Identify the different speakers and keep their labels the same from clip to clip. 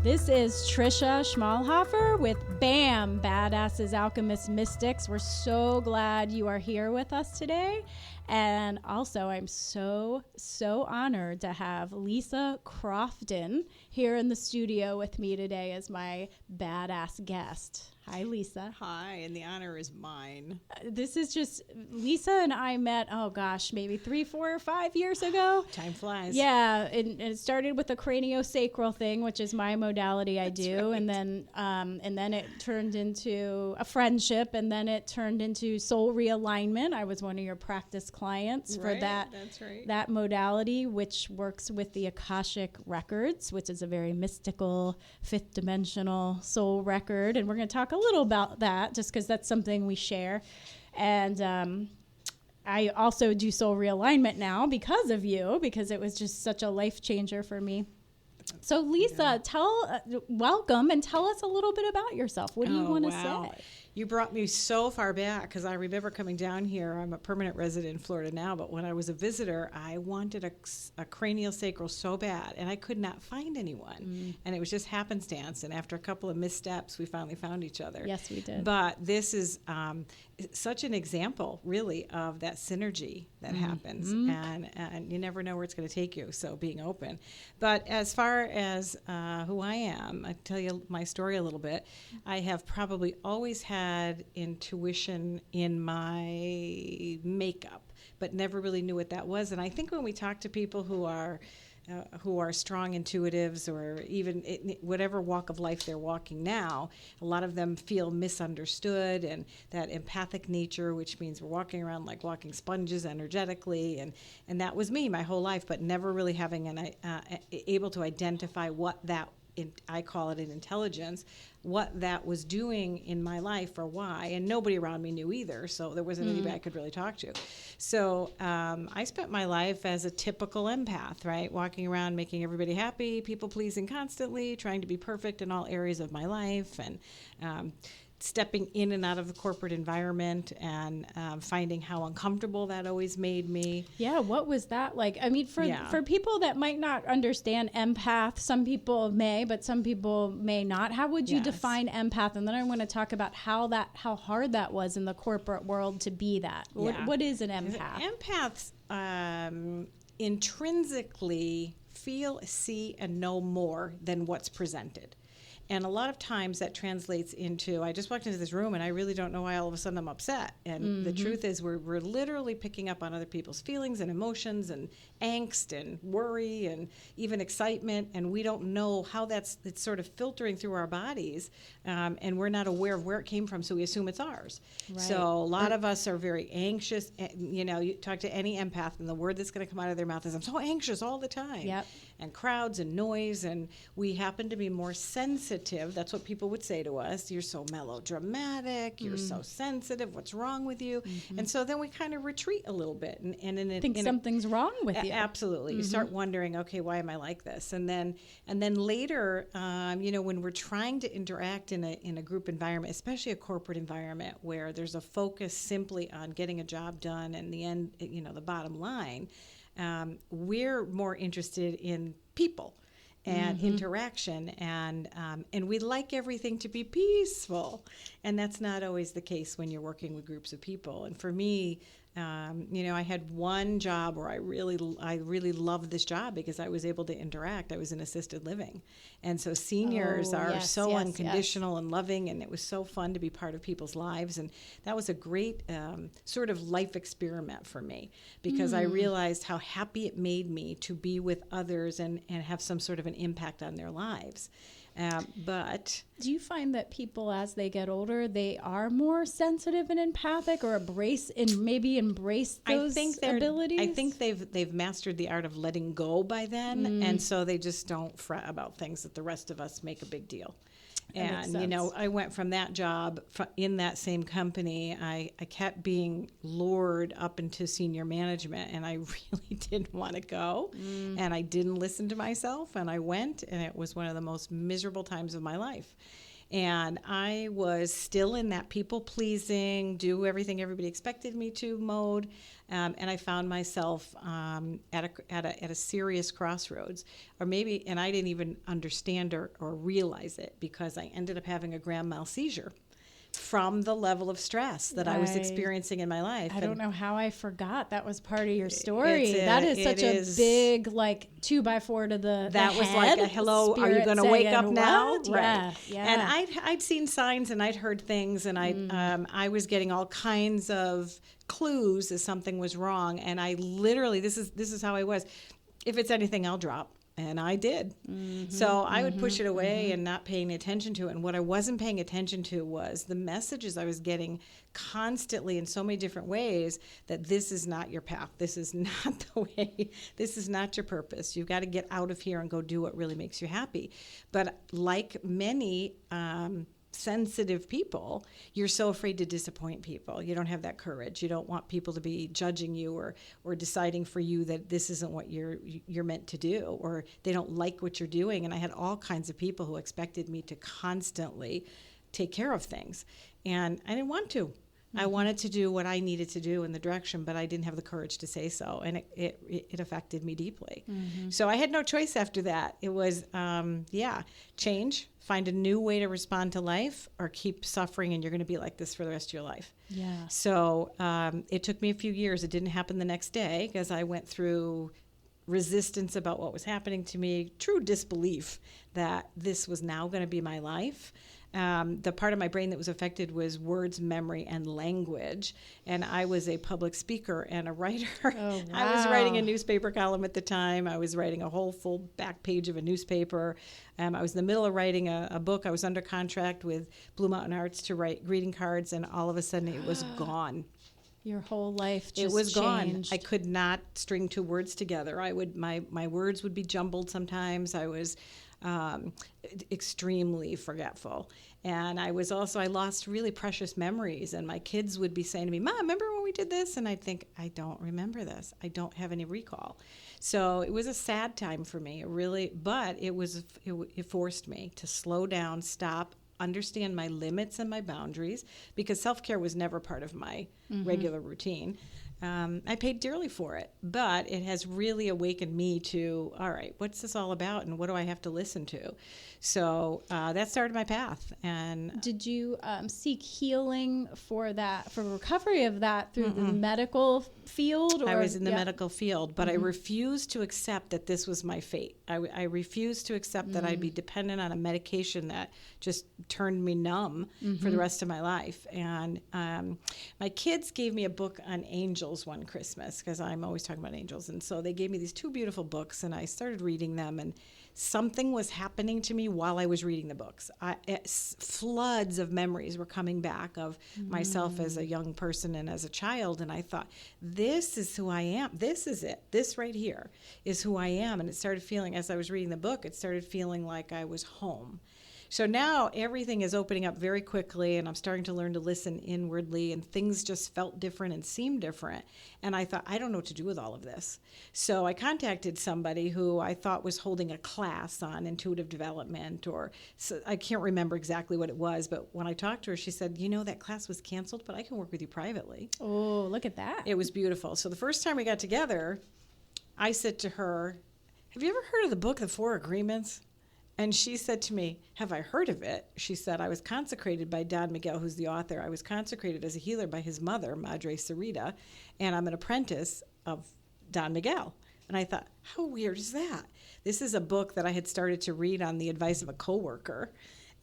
Speaker 1: This is Trisha Schmalhofer with BAM, Badasses, Alchemists, Mystics. We're so glad you are here with us today. And also, I'm so honored to have Lisa Crofton here in the studio with me today as my badass guest. Hi, Lisa.
Speaker 2: Hi, and the honor is mine.
Speaker 1: This is just, Lisa and I met, maybe 3, 4, or 5 years ago.
Speaker 2: Time flies.
Speaker 1: Yeah, and it started with a craniosacral thing, which is my modality I do, right. and then it turned into a friendship, and then it turned into soul realignment. I was one of your practice clients for that modality, which works with the Akashic records, which is a very mystical, fifth dimensional soul record, and we're going to talk a little about that just because that's something we share. And I also do soul realignment now because of you, because it was just such a life changer for me. So Lisa, welcome and tell us a little bit about yourself. What do you want to say?
Speaker 2: You brought me so far back because I remember coming down here. I'm a permanent resident in Florida now, but when I was a visitor, I wanted a craniosacral so bad, and I could not find anyone. And it was just happenstance, and after a couple of missteps, we finally found each other.
Speaker 1: Yes, we did.
Speaker 2: But this is such an example, really, of that synergy that happens, and you never know where it's going to take you, so being open. But as far as who I am, I'll tell you my story a little bit. I have probably always had intuition in my makeup, but never really knew what that was. And I think when we talk to people who are strong intuitives, or even whatever walk of life they're walking now, a lot of them feel misunderstood, and that empathic nature, which means we're walking around like walking sponges energetically, and that was me my whole life, but never really having able to identify what that, I call it an intelligence, what that was doing in my life or why, and nobody around me knew either, so there wasn't anybody I could really talk to. So I spent my life as a typical empath, right? Walking around making everybody happy, people-pleasing constantly, trying to be perfect in all areas of my life, and stepping in and out of the corporate environment, and finding how uncomfortable that always made me.
Speaker 1: Yeah, what was that like? I mean, for people that might not understand empath, some people may, but some people may not. How would you define empath? And then I want to talk about how hard that was in the corporate world to be that.
Speaker 2: Yeah.
Speaker 1: What is an empath?
Speaker 2: Empaths intrinsically feel, see, and know more than what's presented. And a lot of times that translates into, I just walked into this room and I really don't know why all of a sudden I'm upset. And the truth is we're literally picking up on other people's feelings and emotions and angst and worry and even excitement. And we don't know how it's sort of filtering through our bodies. And we're not aware of where it came from, so we assume it's ours. Right. So a lot of us are very anxious. You know, you talk to any empath and the word that's going to come out of their mouth is, I'm so anxious all the time.
Speaker 1: Yep.
Speaker 2: And crowds and noise, and we happen to be more sensitive. That's what people would say to us. You're so melodramatic. You're so sensitive. What's wrong with you? And so then we kind of retreat a little bit, and
Speaker 1: think something's wrong with you.
Speaker 2: Absolutely, you start wondering, okay, why am I like this? And then later, when we're trying to interact in a group environment, especially a corporate environment where there's a focus simply on getting a job done and the end, the bottom line. We're more interested in people and interaction, and we like everything to be peaceful, and that's not always the case when you're working with groups of people. And for me, I had one job where I really loved this job because I was able to interact. I was in assisted living, and so seniors are unconditional and loving, and it was so fun to be part of people's lives. And that was a great sort of life experiment for me, because I realized how happy it made me to be with others and have some sort of an impact on their lives. But
Speaker 1: do you find that people, as they get older, they are more sensitive and empathic, or embrace those abilities?
Speaker 2: I think they've mastered the art of letting go by then, and so they just don't fret about things that the rest of us make a big deal. And, I went from that job in that same company. I kept being lured up into senior management, and I really didn't want to go. And I didn't listen to myself, and I went, and it was one of the most miserable times of my life. And I was still in that people-pleasing, do everything everybody expected me to mode. And I found myself at a serious crossroads, or maybe, and I didn't even understand or realize it, because I ended up having a grand mal seizure from the level of stress that I was experiencing in my life.
Speaker 1: I don't know how I forgot that was part of your story. That is such a big, like, 2x4 to the
Speaker 2: That
Speaker 1: the
Speaker 2: was
Speaker 1: head.
Speaker 2: like a hello, are you going to
Speaker 1: Spirit
Speaker 2: wake up
Speaker 1: saying,
Speaker 2: now?
Speaker 1: "What?"
Speaker 2: Right.
Speaker 1: Yeah.
Speaker 2: And I'd seen signs and I'd heard things, and I was getting all kinds of clues as something was wrong. And I literally, this is how I was. If it's anything, I'll drop. And I did. So I would push it away and not paying attention to it. And what I wasn't paying attention to was the messages I was getting constantly in so many different ways that this is not your path. This is not the way. This is not your purpose. You've got to get out of here and go do what really makes you happy. But like many sensitive people, you're so afraid to disappoint people. You don't have that courage. You don't want people to be judging you or deciding for you that this isn't what you're meant to do, or they don't like what you're doing. And I had all kinds of people who expected me to constantly take care of things, and I didn't want to. I wanted to do what I needed to do in the direction, but I didn't have the courage to say so, and it affected me deeply. So I had no choice after that. It was, change, find a new way to respond to life, or keep suffering, and you're going to be like this for the rest of your life.
Speaker 1: Yeah.
Speaker 2: So it took me a few years. It didn't happen the next day, because I went through resistance about what was happening to me, true disbelief that this was now going to be my life. The part of my brain that was affected was words, memory, and language. And I was a public speaker and a writer.
Speaker 1: Oh, wow.
Speaker 2: I was writing a newspaper column at the time. I was writing a whole full back page of a newspaper. I was in the middle of writing a book. I was under contract with Blue Mountain Arts to write greeting cards, and all of a sudden it was gone.
Speaker 1: Your whole life just
Speaker 2: It was
Speaker 1: changed.
Speaker 2: gone. I could not string two words together. My words would be jumbled sometimes. I was extremely forgetful. And I lost really precious memories. And my kids would be saying to me, Mom, remember when we did this? And I'd think, I don't remember this. I don't have any recall. So it was a sad time for me, but it forced me to slow down, stop, understand my limits and my boundaries, because self-care was never part of my regular routine. I paid dearly for it, but it has really awakened me to, all right, what's this all about, and what do I have to listen to? So that started my path. And
Speaker 1: did you seek healing for recovery of that through the medical field? Or?
Speaker 2: I was in the medical field, but I refused to accept that this was my fate. I refused to accept that I'd be dependent on a medication that just turned me numb for the rest of my life. And my kids gave me a book on angels one Christmas, because I'm always talking about angels. And so they gave me these two beautiful books, and I started reading them, and something was happening to me while I was reading the books. Floods of memories were coming back of myself as a young person and as a child, and I thought, this is who I am. This is it. This right here is who I am. And it started feeling, as I was reading the book, it started feeling like I was home. So now everything is opening up very quickly, and I'm starting to learn to listen inwardly, and things just felt different and seemed different. And I thought, I don't know what to do with all of this. So I contacted somebody who I thought was holding a class on intuitive development, so I can't remember exactly what it was, but when I talked to her, she said, that class was canceled, but I can work with you privately.
Speaker 1: Oh, look at that.
Speaker 2: It was beautiful. So the first time we got together, I said to her, have you ever heard of the book, The Four Agreements? And she said to me, have I heard of it? She said, I was consecrated by Don Miguel, who's the author. I was consecrated as a healer by his mother, Madre Sarita, and I'm an apprentice of Don Miguel. And I thought, how weird is that? This is a book that I had started to read on the advice of a coworker.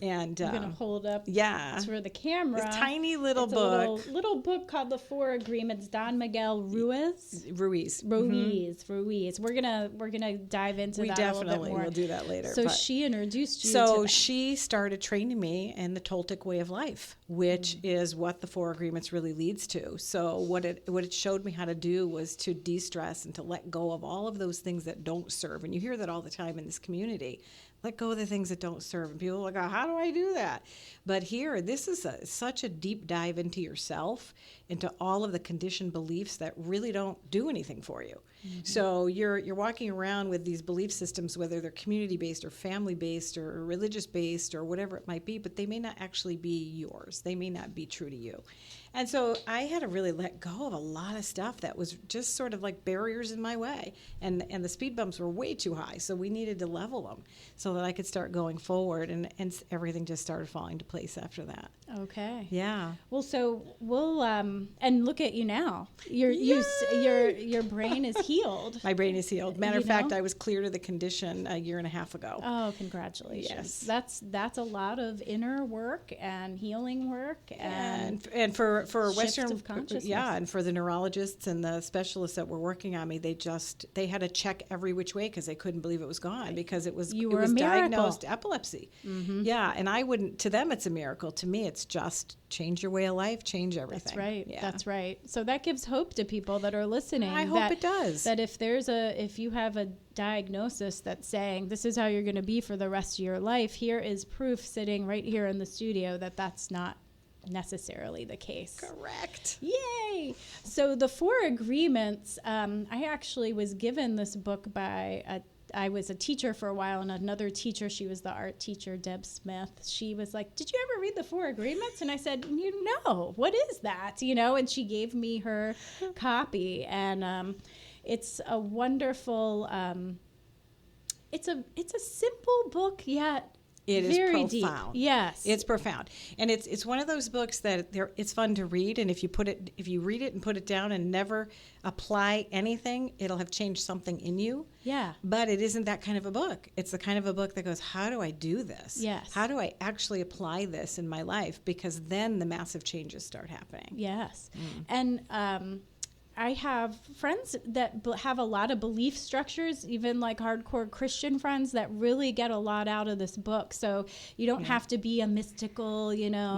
Speaker 2: And
Speaker 1: I'm going to hold up for the camera.
Speaker 2: This tiny little book.
Speaker 1: A little book called The Four Agreements, Don Miguel Ruiz.
Speaker 2: Ruiz.
Speaker 1: We're gonna dive into that a little bit more.
Speaker 2: We definitely will do that later.
Speaker 1: So she introduced you to that.
Speaker 2: She started training me in the Toltec way of life, which is what the Four Agreements really leads to. So what it showed me how to do was to de-stress and to let go of all of those things that don't serve. And you hear that all the time in this community. Let go of the things that don't serve. And people are like, oh, how do I do that? But here, this is such a deep dive into yourself, into all of the conditioned beliefs that really don't do anything for you. Mm-hmm. So you're walking around with these belief systems, whether they're community-based or family-based or religious-based or whatever it might be, but they may not actually be yours. They may not be true to you. And so I had to really let go of a lot of stuff that was just sort of like barriers in my way. And the speed bumps were way too high, so we needed to level them so that I could start going forward, and everything just started falling into place after that.
Speaker 1: Okay.
Speaker 2: Yeah.
Speaker 1: Well, so we'll and look at you now. Your brain is healed.
Speaker 2: My brain is healed. Matter of fact, I was cleared of the condition a year and a half ago.
Speaker 1: Oh, congratulations! Yes. That's a lot of inner work and healing work, and for Western
Speaker 2: of consciousness. Yeah, and for the neurologists and the specialists that were working on me, they had to check every which way because they couldn't believe it was gone, because it was diagnosed epilepsy. Mm-hmm. Yeah, and to them it's a miracle. To me, it's just change your way of life, change everything.
Speaker 1: That's right. Yeah. That's right. So that gives hope to people that are listening.
Speaker 2: I hope it does.
Speaker 1: That if you have a diagnosis that's saying this is how you're going to be for the rest of your life, here is proof sitting right here in the studio that that's not necessarily the case.
Speaker 2: Correct.
Speaker 1: Yay! So the 4 agreements, I actually was given this book by I was a teacher for a while, and another teacher, she was the art teacher, Deb Smith. She was like, did you ever read the 4 agreements? And I said, what is that? And she gave me her copy, and it's a wonderful, it's a simple book, yet
Speaker 2: it is
Speaker 1: very
Speaker 2: profound.
Speaker 1: Deep. Yes,
Speaker 2: it's profound, and it's one of those books that it's fun to read. And if you read it and put it down and never apply anything, it'll have changed something in you.
Speaker 1: Yeah,
Speaker 2: but it isn't that kind of a book. It's the kind of a book that goes, how do I do this?
Speaker 1: Yes,
Speaker 2: how do I actually apply this in my life? Because then the massive changes start happening.
Speaker 1: Yes, and I have friends that have a lot of belief structures, even like hardcore Christian friends, that really get a lot out of this book. So you don't have to be a mystical,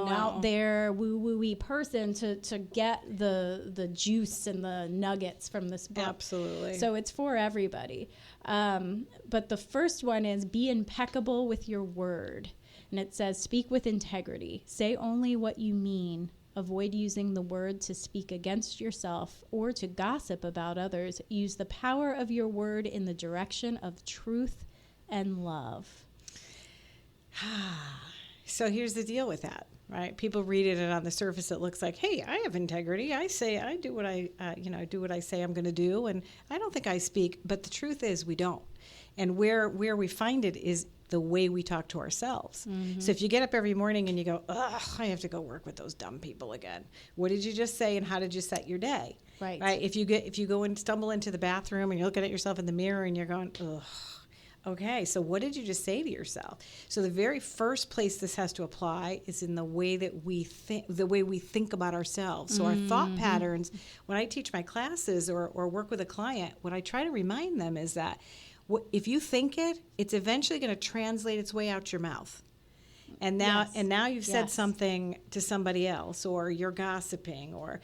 Speaker 1: out there woo-woo-y person to get the juice and the nuggets from this book.
Speaker 2: Absolutely.
Speaker 1: So it's for everybody. But the first one is be impeccable with your word. And it says, speak with integrity. Say only what you mean. Avoid using the word to speak against yourself or to gossip about others. Use the power of your word in the direction of truth and love.
Speaker 2: So here's the deal with that, right? People read it, and on the surface it looks like, hey, I have integrity. I do what I say I'm going to do, and I don't think I speak. But the truth is, we don't. And where we find it is the way we talk to ourselves. Mm-hmm. So if you get up every morning and you go, ugh, I have to go work with those dumb people again. What did you just say, and how did you set your day?
Speaker 1: Right.
Speaker 2: If you go and stumble into the bathroom and you're looking at yourself in the mirror and you're going, ugh. Okay, so what did you just say to yourself? So the very first place this has to apply is in the way that we think about ourselves. So our thought patterns, when I teach my classes or work with a client, what I try to remind them is that if you think it, it's eventually going to translate its way out your mouth. And now you've said something to somebody else, or you're gossiping, or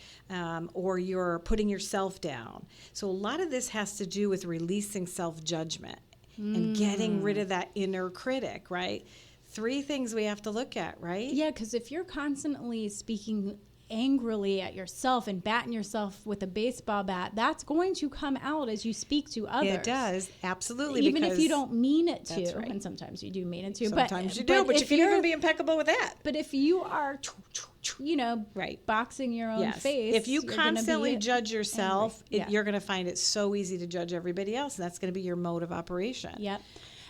Speaker 2: you're putting yourself down. So a lot of this has to do with releasing self-judgment and getting rid of that inner critic, right? 3 things we have to look at, right?
Speaker 1: Yeah, because if you're constantly speaking angrily at yourself and batting yourself with a baseball bat, that's going to come out as you speak to others.
Speaker 2: It does, absolutely.
Speaker 1: Even if you don't mean it to.
Speaker 2: That's right.
Speaker 1: And sometimes you do mean it to.
Speaker 2: Sometimes you do, but you can even be impeccable with that.
Speaker 1: But if you are, boxing your own face.
Speaker 2: If you constantly judge yourself, you're going to find it so easy to judge everybody else, and that's going to be your mode of operation.
Speaker 1: Yep.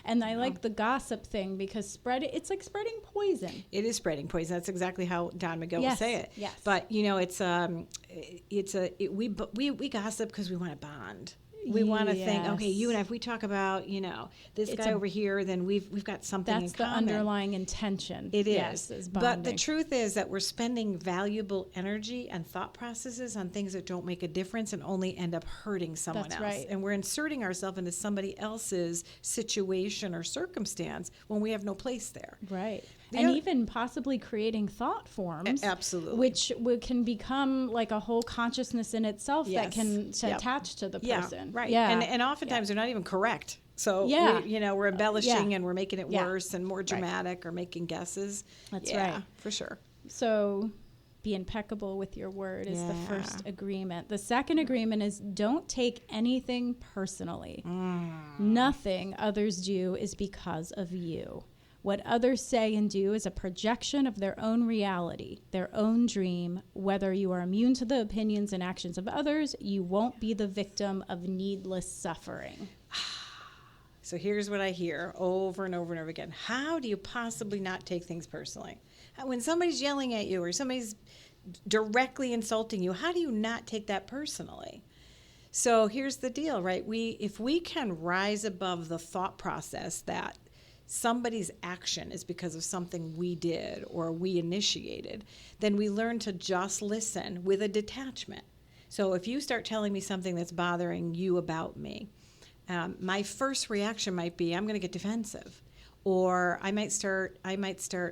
Speaker 1: And I like the gossip thing because it's like spreading poison.
Speaker 2: It is spreading poison. That's exactly how Don Miguel will say it.
Speaker 1: Yes.
Speaker 2: But we gossip because we want to bond. We want to think, okay, you and I, if we talk about, this guy over here, then we've got something in common.
Speaker 1: That's the underlying intention.
Speaker 2: It is.
Speaker 1: Yes, is
Speaker 2: but the truth is that we're spending valuable energy and thought processes on things that don't make a difference and only end up hurting someone else.
Speaker 1: Right.
Speaker 2: And we're inserting ourselves into somebody else's situation or circumstance when we have no place there.
Speaker 1: Right. Even possibly creating thought forms.
Speaker 2: Absolutely.
Speaker 1: Which can become like a whole consciousness in itself that can attach to the person.
Speaker 2: Right.
Speaker 1: Yeah.
Speaker 2: And oftentimes they're not even correct. So, we're embellishing and we're making it worse and more dramatic or making guesses.
Speaker 1: That's right.
Speaker 2: For sure.
Speaker 1: So be impeccable with your word is the first agreement. The second agreement is don't take anything personally. Nothing others do is because of you. What others say and do is a projection of their own reality, their own dream. Whether you are immune to the opinions and actions of others, you won't be the victim of needless suffering.
Speaker 2: So here's what I hear over and over and over again. How do you possibly not take things personally? When somebody's yelling at you or somebody's directly insulting you, how do you not take that personally? So here's the deal, right? If we can rise above the thought process that somebody's action is because of something we did or we initiated, then we learn to just listen with a detachment. So if you start telling me something that's bothering you about me, my first reaction might be, I'm going to get defensive, or I might start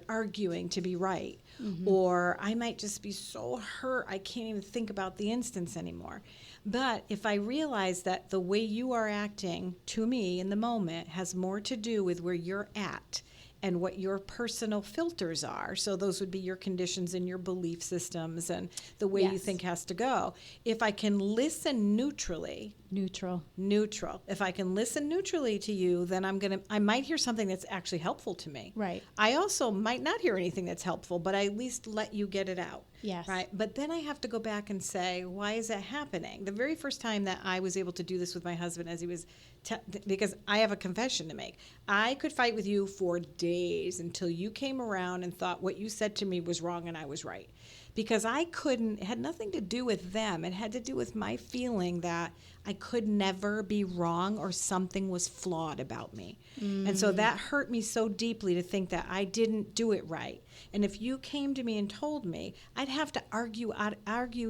Speaker 2: arguing to be right, or I might just be so hurt I can't even think about the instance anymore. But if I realize that the way you are acting to me in the moment has more to do with where you're at and what your personal filters are, so those would be your conditions and your belief systems and the way you think has to go. If I can listen neutrally. Neutral. If I can listen neutrally to you, then I might hear something that's actually helpful to me.
Speaker 1: Right.
Speaker 2: I also might not hear anything that's helpful, but I at least let you get it out.
Speaker 1: Yes.
Speaker 2: Right. But then I have to go back and say, why is that happening? The very first time that I was able to do this with my husband, as he was, because I have a confession to make. I could fight with you for days until you came around and thought what you said to me was wrong and I was right. Because it had nothing to do with them. It had to do with my feeling that I could never be wrong or something was flawed about me. And so that hurt me so deeply to think that I didn't do it right. And if you came to me and told me, I'd have to argue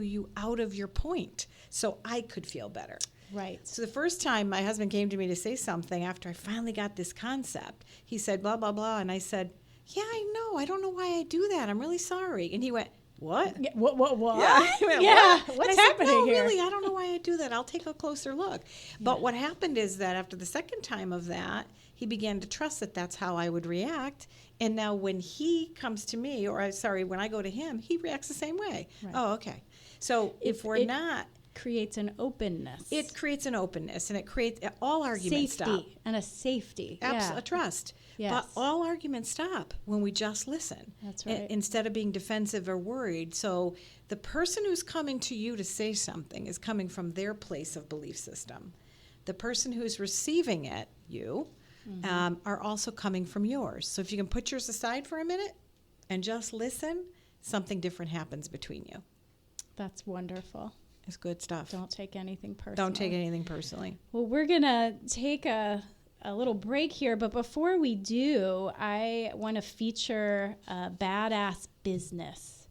Speaker 2: you out of your point so I could feel better.
Speaker 1: Right.
Speaker 2: So the first time my husband came to me to say something after I finally got this concept, he said, blah, blah, blah. And I said, yeah, I know. I don't know why I do that. I'm really sorry. And he went, what?
Speaker 1: Yeah, what?
Speaker 2: Yeah, he went,
Speaker 1: yeah.
Speaker 2: What?
Speaker 1: What's
Speaker 2: I
Speaker 1: happening
Speaker 2: said, no,
Speaker 1: here?
Speaker 2: really, I don't know why I do that. I'll take a closer look. But what happened is that after the second time of that, he began to trust that that's how I would react. And now when he comes to me, when I go to him, he reacts the same way. Right. Oh, okay. So if we're not...
Speaker 1: creates an openness.
Speaker 2: It creates an openness, and it creates all arguments stop.
Speaker 1: And a safety.
Speaker 2: A trust.
Speaker 1: Yes.
Speaker 2: But all arguments stop when we just listen.
Speaker 1: That's right.
Speaker 2: Instead of being defensive or worried. So the person who's coming to you to say something is coming from their place of belief system. The person who's receiving it, you, are also coming from yours. So if you can put yours aside for a minute and just listen, something different happens between you.
Speaker 1: That's wonderful.
Speaker 2: It's good stuff.
Speaker 1: Don't take anything personally.
Speaker 2: Don't take anything personally.
Speaker 1: Well, we're going to take a little break here, but before we do, I want to feature a badass business.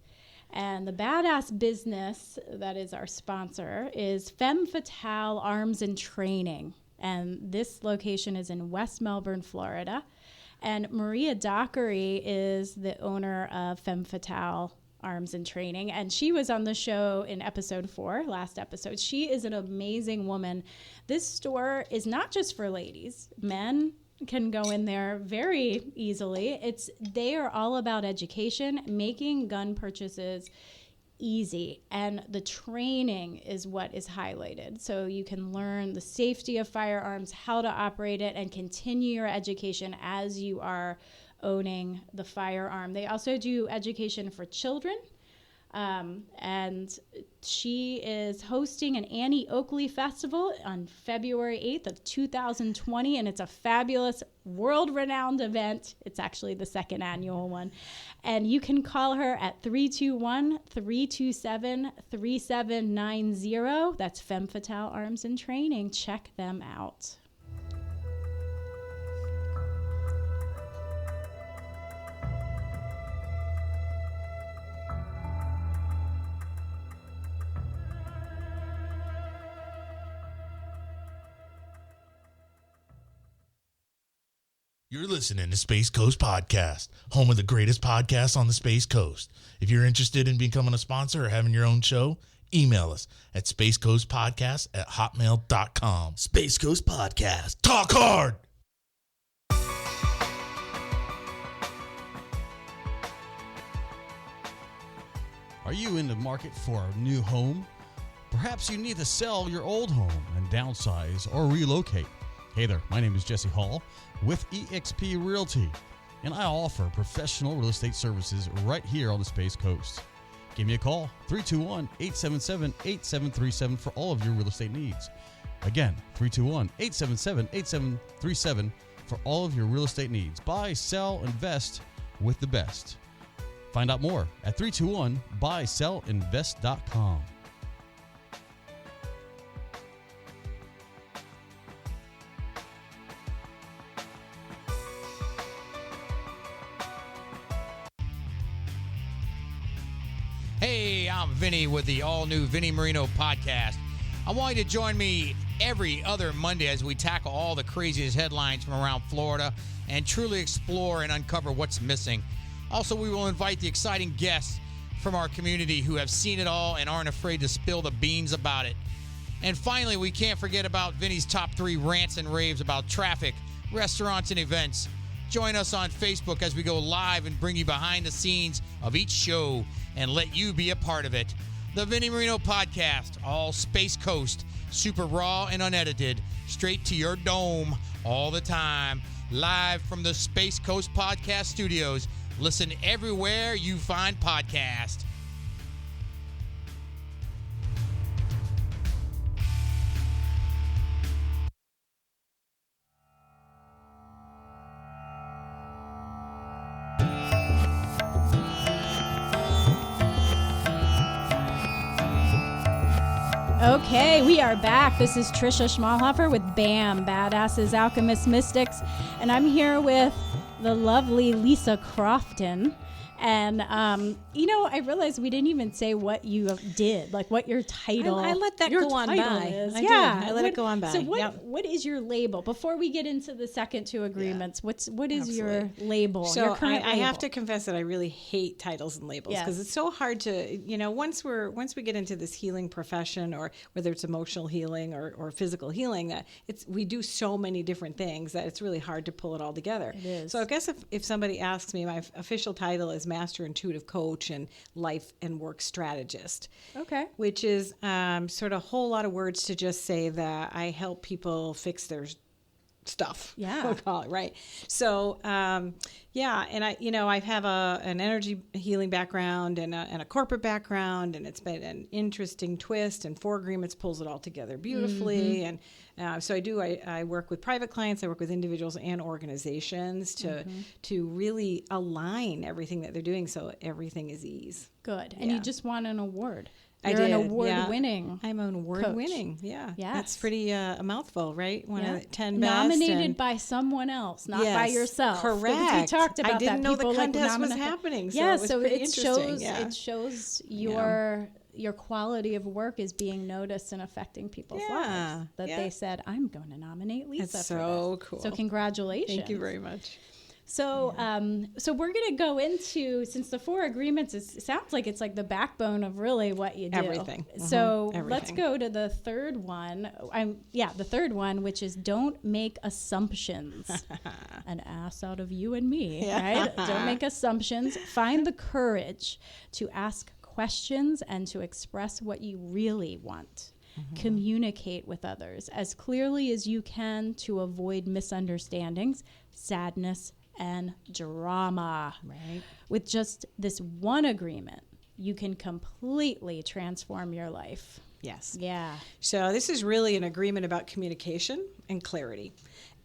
Speaker 1: And the badass business that is our sponsor is Femme Fatale Arms and Training. And this location is in West Melbourne, Florida. And Maria Dockery is the owner of Femme Fatale Arms and Training, and she was on the show in episode 4, last episode. She is an amazing woman. This store is not just for ladies. Men can go in there very easily. They are all about education, making gun purchases easy, and the training is what is highlighted. So you can learn the safety of firearms, how to operate it, and continue your education as you are owning the firearm. They also do education for children, and she is hosting an Annie Oakley Festival on February 8th of 2020, and it's a fabulous, world-renowned event. It's actually the second annual one, and you can call her at 321-327-3790. That's Femme Fatale Arms and Training. Check them out.
Speaker 3: You're listening to Space Coast Podcast, home of the greatest podcasts on the Space Coast. If you're interested in becoming a sponsor or having your own show, Email us at spacecoastpodcast@hotmail.com. Space Coast Podcast. Talk hard!
Speaker 4: Are you in the market for a new home? Perhaps you need to sell your old home and downsize or relocate. Hey there, my name is Jesse Hall with eXp Realty, and I offer professional real estate services right here on the Space Coast. Give me a call, 321-877-8737 for all of your real estate needs. Again, 321-877-8737 for all of your real estate needs. Buy, sell, invest with the best. Find out more at 321-buysellinvest.com.
Speaker 5: Hey, I'm Vinny with the all-new Vinny Marino podcast. I want you to join me every other Monday as we tackle all the craziest headlines from around Florida and truly explore and uncover what's missing. Also, we will invite the exciting guests from our community who have seen it all and aren't afraid to spill the beans about it. And finally, we can't forget about Vinny's top 3 rants and raves about traffic, restaurants, and events. Join us on Facebook as we go live and bring you behind the scenes of each show and let you be a part of it. The Vinny Marino Podcast, all Space Coast, super raw and unedited, straight to your dome all the time, live from the Space Coast Podcast Studios. Listen everywhere you find podcasts.
Speaker 1: Okay, we are back. This is Trisha Schmalhofer with BAM, Badasses, Alchemists, Mystics, and I'm here with the lovely Lisa Crofton. And, I realized we didn't even say what you did, like what your title.
Speaker 2: I let that
Speaker 1: your
Speaker 2: go on
Speaker 1: title
Speaker 2: by.
Speaker 1: is.
Speaker 2: I
Speaker 1: Yeah,
Speaker 2: did. I let it go on by.
Speaker 1: So
Speaker 2: Yep.
Speaker 1: what is your label? Before we get into the second 2 agreements, what is your
Speaker 2: Absolutely.
Speaker 1: label?
Speaker 2: So
Speaker 1: your current
Speaker 2: I have
Speaker 1: label?
Speaker 2: to confess that I really hate titles and labels
Speaker 1: Yes.
Speaker 2: because it's so hard to, once we get into this healing profession, or whether it's emotional healing or physical healing, that we do so many different things that it's really hard to pull it all together.
Speaker 1: It is.
Speaker 2: So I guess if somebody asks me, my official title is Master Intuitive Coach and Life and Work Strategist.
Speaker 1: Okay.
Speaker 2: Which is sort of a whole lot of words to just say that I help people fix their stuff.
Speaker 1: Yeah.
Speaker 2: We'll call it, right? So, and I have an energy healing background and a corporate background, and it's been an interesting twist, and 4 Agreements pulls it all together beautifully.
Speaker 1: Mm-hmm.
Speaker 2: And so I work with private clients, I work with individuals and organizations to really align everything that they're doing so everything is ease.
Speaker 1: Good. And
Speaker 2: Yeah.
Speaker 1: you just won an award.
Speaker 2: I
Speaker 1: You're
Speaker 2: did,
Speaker 1: an
Speaker 2: yeah.
Speaker 1: award-winning.
Speaker 2: I'm an award-winning, yeah.
Speaker 1: Yes.
Speaker 2: That's pretty a mouthful, right? One
Speaker 1: Yeah.
Speaker 2: of the 10 best.
Speaker 1: Nominated by someone else, not by
Speaker 2: Yes,
Speaker 1: yourself. Because
Speaker 2: correct.
Speaker 1: we talked about
Speaker 2: I didn't
Speaker 1: that.
Speaker 2: know the
Speaker 1: People,
Speaker 2: contest was
Speaker 1: nominate-
Speaker 2: happening, so
Speaker 1: Yeah,
Speaker 2: it was
Speaker 1: so
Speaker 2: pretty
Speaker 1: it
Speaker 2: interesting,
Speaker 1: shows
Speaker 2: yeah.
Speaker 1: it shows your quality of work is being noticed and affecting people's
Speaker 2: Yeah,
Speaker 1: lives. That
Speaker 2: yeah.
Speaker 1: they said, I'm going to nominate Lisa.
Speaker 2: That's
Speaker 1: for
Speaker 2: so
Speaker 1: this."
Speaker 2: cool.
Speaker 1: So congratulations.
Speaker 2: Thank you very much.
Speaker 1: So, so we're going to go into, since the 4 Agreements it sounds like it's like the backbone of really what you do.
Speaker 2: Everything.
Speaker 1: So
Speaker 2: Everything.
Speaker 1: let's go to the third one. The third one, which is don't make assumptions. An ass out of you and me, right? Don't make assumptions. Find the courage to ask questions and to express what you really want. Communicate with others as clearly as you can to avoid misunderstandings, sadness, and drama.
Speaker 2: Right.
Speaker 1: With just this one agreement, you can completely transform your life.
Speaker 2: Yes.
Speaker 1: Yeah.
Speaker 2: So this is really an agreement about communication and clarity.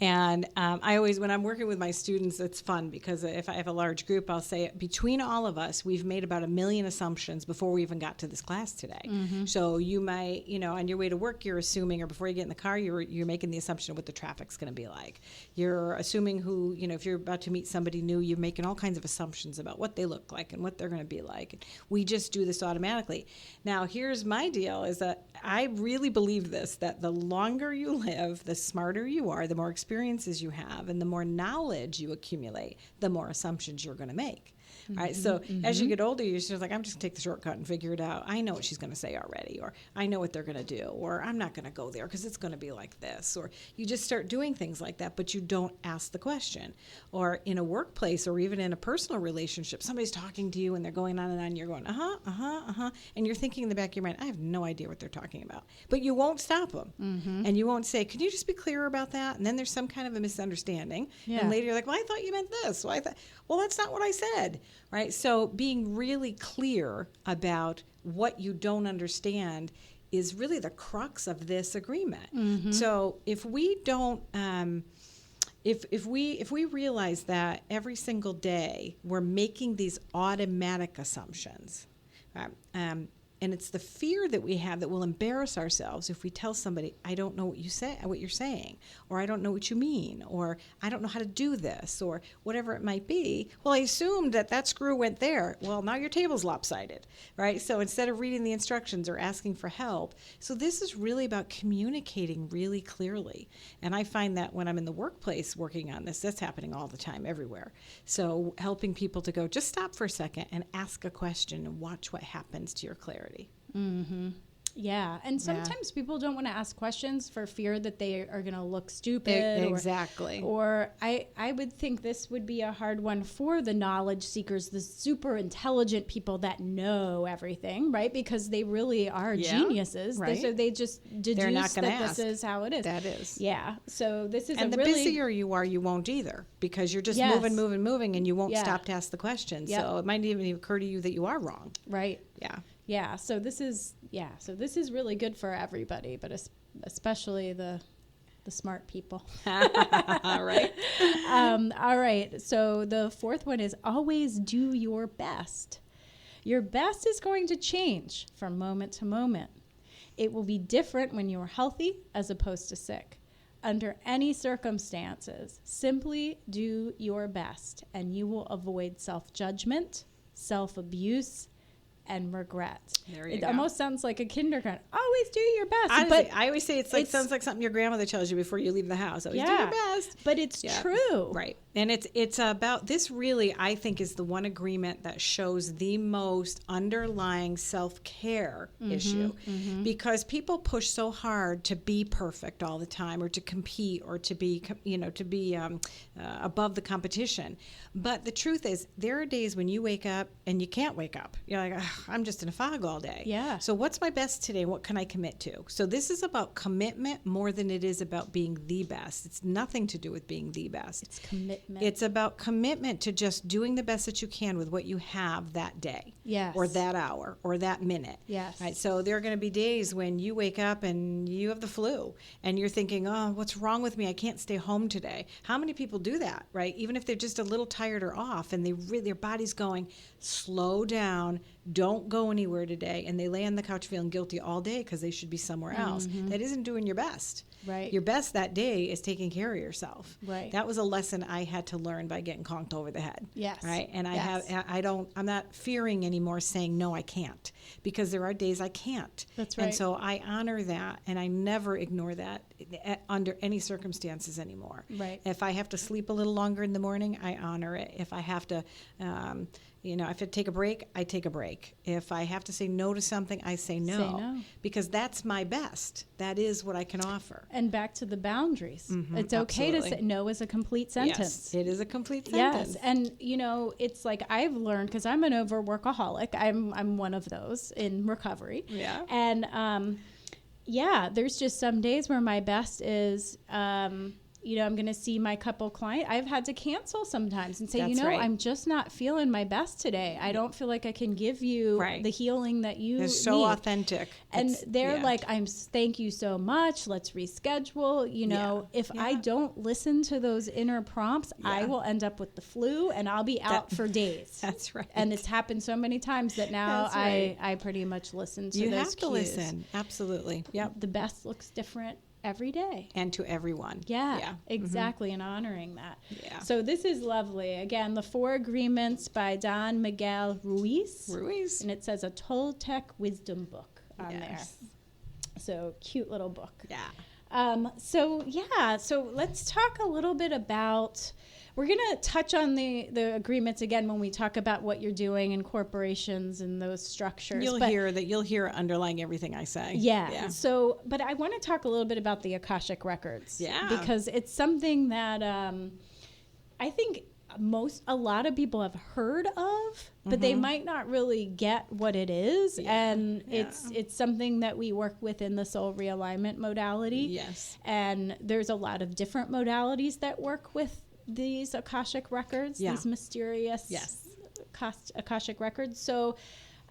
Speaker 2: And I always, when I'm working with my students, it's fun because if I have a large group, I'll say between all of us, we've made about 1 million assumptions before we even got to this class today.
Speaker 1: Mm-hmm.
Speaker 2: So you might, on your way to work, you're assuming, or before you get in the car, you're making the assumption of what the traffic's going to be like. You're assuming who, if you're about to meet somebody new, you're making all kinds of assumptions about what they look like and what they're going to be like. We just do this automatically. Now, here's my deal is that I really believe this, that the longer you live, the smarter you are, the more experiences you have, and the more knowledge you accumulate, the more assumptions you're going to make. right? So as you get older, you're just like, I'm just going to take the shortcut and figure it out. I know what she's going to say already, or I know what they're going to do, or I'm not going to go there because it's going to be like this, or you just start doing things like that, but you don't ask the question. Or in a workplace or even in a personal relationship, somebody's talking to you and they're going on and on, you're going, and you're thinking in the back of your mind, I have no idea what they're talking about. But you won't stop them. And you won't say, can you just be clearer about that? And then there's some kind of a misunderstanding.
Speaker 1: Yeah.
Speaker 2: And later you're like, well, I thought you meant this. Well, that's not what I said, right? So being really clear about what you don't understand is really the crux of this agreement. So if we don't, if we realize that every single day we're making these automatic assumptions, and it's the fear that we have that will embarrass ourselves if we tell somebody, I don't know what you're saying, or I don't know what you mean, or I don't know how to do this, or whatever it might be. Well, I assumed that screw went there. Well, now your table's lopsided, right? So instead of reading the instructions or asking for help, so this is really about communicating really clearly. And I find that when I'm in the workplace working on this, that's happening all the time everywhere. So helping people to go, just stop for a second and ask a question and watch what happens to your clarity.
Speaker 1: Yeah, and sometimes people don't want to ask questions for fear that they are going to look stupid.
Speaker 2: Exactly.
Speaker 1: Or I would think this would be a hard one for the knowledge seekers, the super intelligent people that know everything, right? Because they really are geniuses.
Speaker 2: Right.
Speaker 1: So they just deduce that this is how it is.
Speaker 2: That is.
Speaker 1: Yeah. So this is
Speaker 2: and the busier you are, you won't either, because you're just moving, and you won't stop to ask the question.
Speaker 1: Yep.
Speaker 2: So it might even occur to you that you are wrong.
Speaker 1: Right.
Speaker 2: Yeah.
Speaker 1: Yeah, so this is really good for everybody, but especially the smart people.
Speaker 2: Right.
Speaker 1: All right. So the fourth one is always do your best. Your best is going to change from moment to moment. It will be different when you're healthy as opposed to sick. Under any circumstances, simply do your best, and you will avoid self-judgment, self-abuse, and regret. It almost sounds like a kindergarten. Always do your best.
Speaker 2: Honestly, I always say it sounds like something your grandmother tells you before you leave the house. Always do your best.
Speaker 1: But it's true.
Speaker 2: Right. And it's about this really, I think, is the one agreement that shows the most underlying self-care issue. Because people push so hard to be perfect all the time, or to compete, or to be, above the competition. But the truth is, there are days when you wake up and you can't wake up. You're like, I'm just in a fog all day.
Speaker 1: Yeah.
Speaker 2: So what's my best today? What can I commit to? So this is about commitment more than it is about being the best. It's nothing to do with being the best.
Speaker 1: It's commitment.
Speaker 2: It's about commitment to just doing the best that you can with what you have that day.
Speaker 1: Yes.
Speaker 2: Or that hour, or that minute.
Speaker 1: Yes.
Speaker 2: Right. So there are going to be days when you wake up and you have the flu, and you're thinking, oh, what's wrong with me? I can't stay home today. How many people do that, right? Even if they're just a little tired or off, and their body's going, slow down, don't go anywhere today, and they lay on the couch feeling guilty all day because they should be somewhere else. That isn't doing your best.
Speaker 1: Right.
Speaker 2: Your best that day is taking care of yourself.
Speaker 1: Right.
Speaker 2: That was a lesson I had to learn by getting conked over the head.
Speaker 1: Yes.
Speaker 2: Right. And
Speaker 1: Yes.
Speaker 2: I'm not fearing anymore saying no, I can't, because there are days I can't.
Speaker 1: That's right.
Speaker 2: And so I honor that, and I never ignore that under any circumstances anymore.
Speaker 1: Right.
Speaker 2: If I have to sleep a little longer in the morning, I honor it. If I have to, if I have to take a break, I take a break. If I have to say no to something, I say no.
Speaker 1: Say no.
Speaker 2: Because that's my best. That is what I can offer.
Speaker 1: And back to the boundaries. It's okay
Speaker 2: absolutely.
Speaker 1: to say no is a complete sentence.
Speaker 2: Yes, it is a complete sentence.
Speaker 1: Yes, and it's like I've learned, because I'm an overworkaholic. I'm one of those in recovery.
Speaker 2: Yeah.
Speaker 1: And there's just some days where my best is I'm going to see my couple client. I've had to cancel sometimes and say,
Speaker 2: That's right.
Speaker 1: I'm just not feeling my best today. I don't feel like I can give you the healing that you need.
Speaker 2: It's so authentic.
Speaker 1: And they're like, thank you so much. Let's reschedule. If I don't listen to those inner prompts, I will end up with the flu and I'll be out for days.
Speaker 2: That's right.
Speaker 1: And it's happened so many times that now I pretty much listen to those cues.
Speaker 2: You have to listen. Absolutely. Yep.
Speaker 1: The best looks different every day.
Speaker 2: And to everyone.
Speaker 1: Yeah. Exactly. And honoring that.
Speaker 2: Yeah.
Speaker 1: So this is lovely. Again, the 4 Agreements by Don Miguel Ruiz. And it says a Toltec wisdom book on there. So cute little book.
Speaker 2: Yeah.
Speaker 1: So let's talk a little bit about we're going to touch on the agreements again when we talk about what you're doing in corporations and those structures.
Speaker 2: You'll hear underlying everything I say.
Speaker 1: Yeah. So, but I want to talk a little bit about the Akashic records.
Speaker 2: Yeah.
Speaker 1: Because it's something that I think a lot of people have heard of, but they might not really get what it is. And it's something that we work with in the soul realignment modality.
Speaker 2: Yes.
Speaker 1: And there's a lot of different modalities that work with these Akashic records, these mysterious Akashic records. So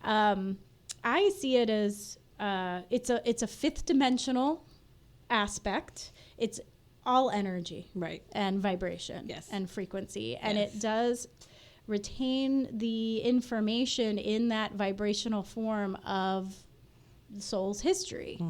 Speaker 1: I see it as it's a fifth dimensional aspect. It's all energy,
Speaker 2: right,
Speaker 1: and vibration, and frequency, and it does retain the information in that vibrational form of the soul's history.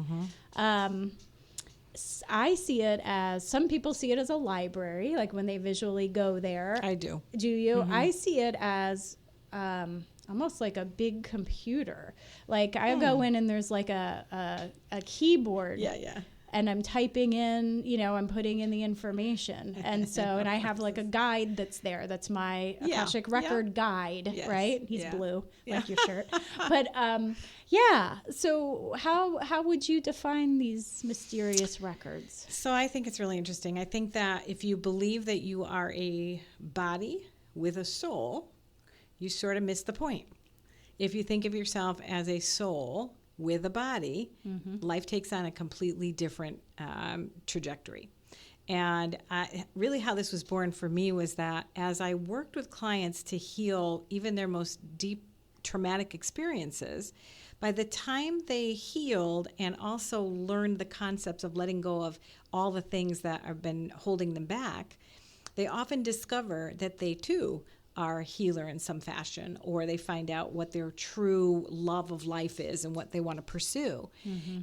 Speaker 1: I see it as, some people see it as a library, like when they visually go there.
Speaker 2: I do.
Speaker 1: Do you? I see it as almost like a big computer. Like I go in and there's like a keyboard.
Speaker 2: Yeah.
Speaker 1: And I'm typing in, I'm putting in the information. And so, and I have like a guide that's there. That's my Akashic record guide, right? He's blue, like your shirt. But so how would you define these mysterious records?
Speaker 2: So I think it's really interesting. I think that if you believe that you are a body with a soul, you sort of miss the point. If you think of yourself as a soul with a body, life takes on a completely different trajectory. And really how this was born for me was that as I worked with clients to heal even their most deep traumatic experiences, by the time they healed and also learned the concepts of letting go of all the things that have been holding them back, they often discover that they too are a healer in some fashion, or they find out what their true love of life is and what they want to pursue.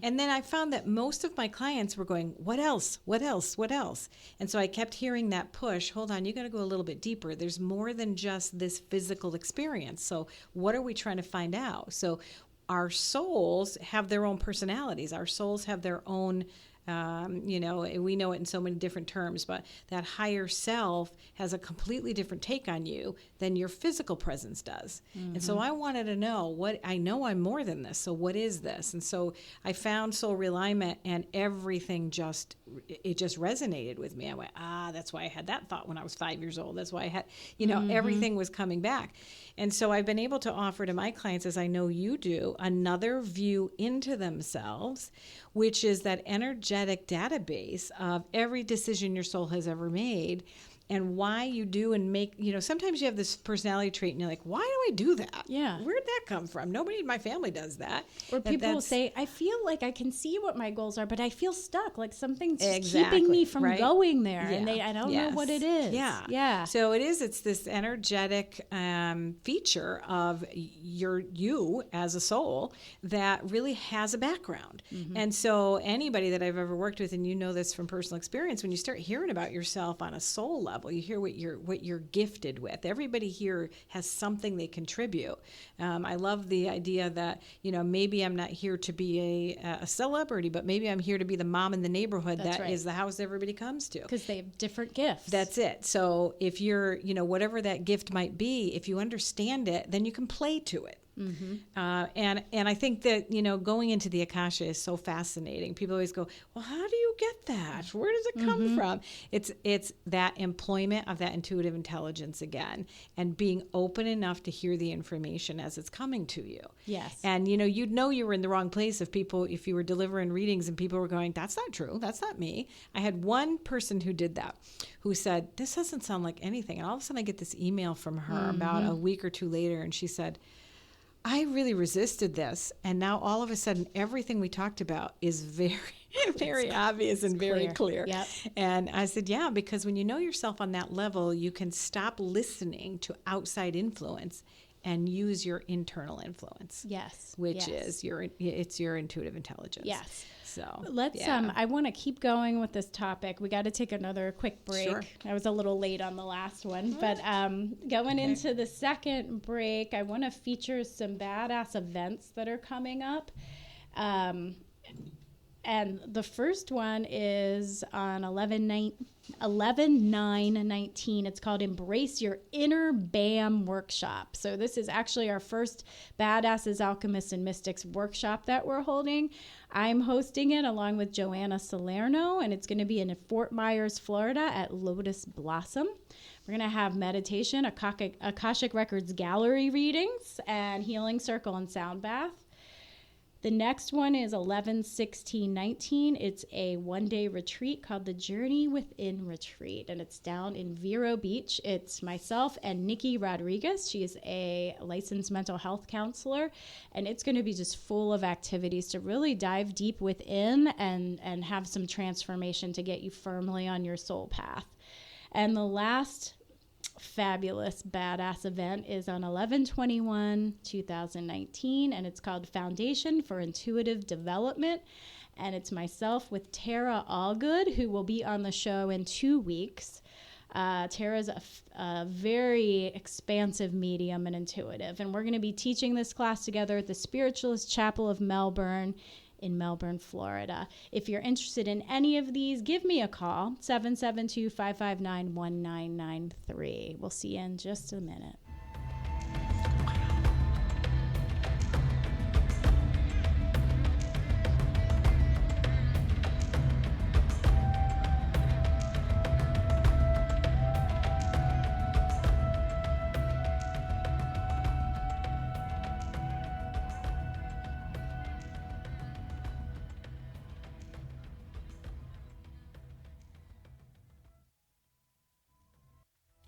Speaker 2: And then I found that most of my clients were going, what else? What else? What else? And so I kept hearing that push, hold on, you got to go a little bit deeper. There's more than just this physical experience. So what are we trying to find out? So our souls have their own personalities. Our souls have their own we know it in so many different terms, but that higher self has a completely different take on you than your physical presence does. And so I wanted to know I know I'm more than this. So what is this? And so I found soul realignment, and everything just resonated with me. I went, that's why I had that thought when I was 5 years old. That's why I had, everything was coming back. And so I've been able to offer to my clients, as I know you do, another view into themselves, which is that energetic database of every decision your soul has ever made, and why you do and make, sometimes you have this personality trait and you're like, why do I do that?
Speaker 1: Yeah.
Speaker 2: Where'd that come from? Nobody in my family does that.
Speaker 1: Or people will say, I feel like I can see what my goals are, but I feel stuck. Like something's keeping me from going there. Yeah. And I don't know what it is.
Speaker 2: Yeah. So it's this energetic feature of you as a soul that really has a background. And so anybody that I've ever worked with, and you know this from personal experience, when you start hearing about yourself on a soul level, you hear what you're gifted with. Everybody here has something they contribute. I love the idea that maybe I'm not here to be a celebrity, but maybe I'm here to be the mom in the neighborhood is the house everybody comes to, because
Speaker 1: they have different gifts.
Speaker 2: That's it. So if you're whatever that gift might be, if you understand it, then you can play to it. And I think that going into the Akasha is so fascinating. People always go, well, how do you get that? Where does it come from? It's that employment of that intuitive intelligence again, and being open enough to hear the information as it's coming to you.
Speaker 1: Yes.
Speaker 2: And you'd know you were in the wrong place if you were delivering readings and people were going, that's not true, that's not me. I had one person who did that, who said, this doesn't sound like anything. And all of a sudden I get this email from her about a week or two later, and she said, I really resisted this, and now all of a sudden everything we talked about is very, very obvious and very clear.
Speaker 1: Yep.
Speaker 2: And I said, yeah, because when you know yourself on that level, you can stop listening to outside influence and use your internal influence.
Speaker 1: Yes.
Speaker 2: Which is your intuitive intelligence.
Speaker 1: Yes.
Speaker 2: So
Speaker 1: let's I want to keep going with this topic. We got to take another quick break.
Speaker 2: Sure.
Speaker 1: I was a little late on the last one, but going into the second break, I want to feature some badass events that are coming up. And the first one is on 11/9/19. It's called Embrace Your Inner BAM Workshop. So this is actually our first Badasses, Alchemists, and Mystics workshop that we're holding. I'm hosting it along with Joanna Salerno, and it's going to be in Fort Myers, Florida at Lotus Blossom. We're going to have meditation, Akashic Records gallery readings, and healing circle and sound bath. The next one is 11/16/19. It's a one-day retreat called the Journey Within Retreat, and it's down in Vero Beach. It's myself and Nikki Rodriguez. She is a licensed mental health counselor, and it's going to be just full of activities to really dive deep within and have some transformation to get you firmly on your soul path. And the last fabulous badass event is on 11/21/2019, and it's called Foundation for Intuitive Development, and it's myself with Tara Allgood, who will be on the show in 2 weeks. Tara's a very expansive medium and intuitive, and we're going to be teaching this class together at the Spiritualist Chapel of Melbourne in Melbourne, Florida. If you're interested in any of these, give me a call, 772-559-1993. We'll see you in just a minute.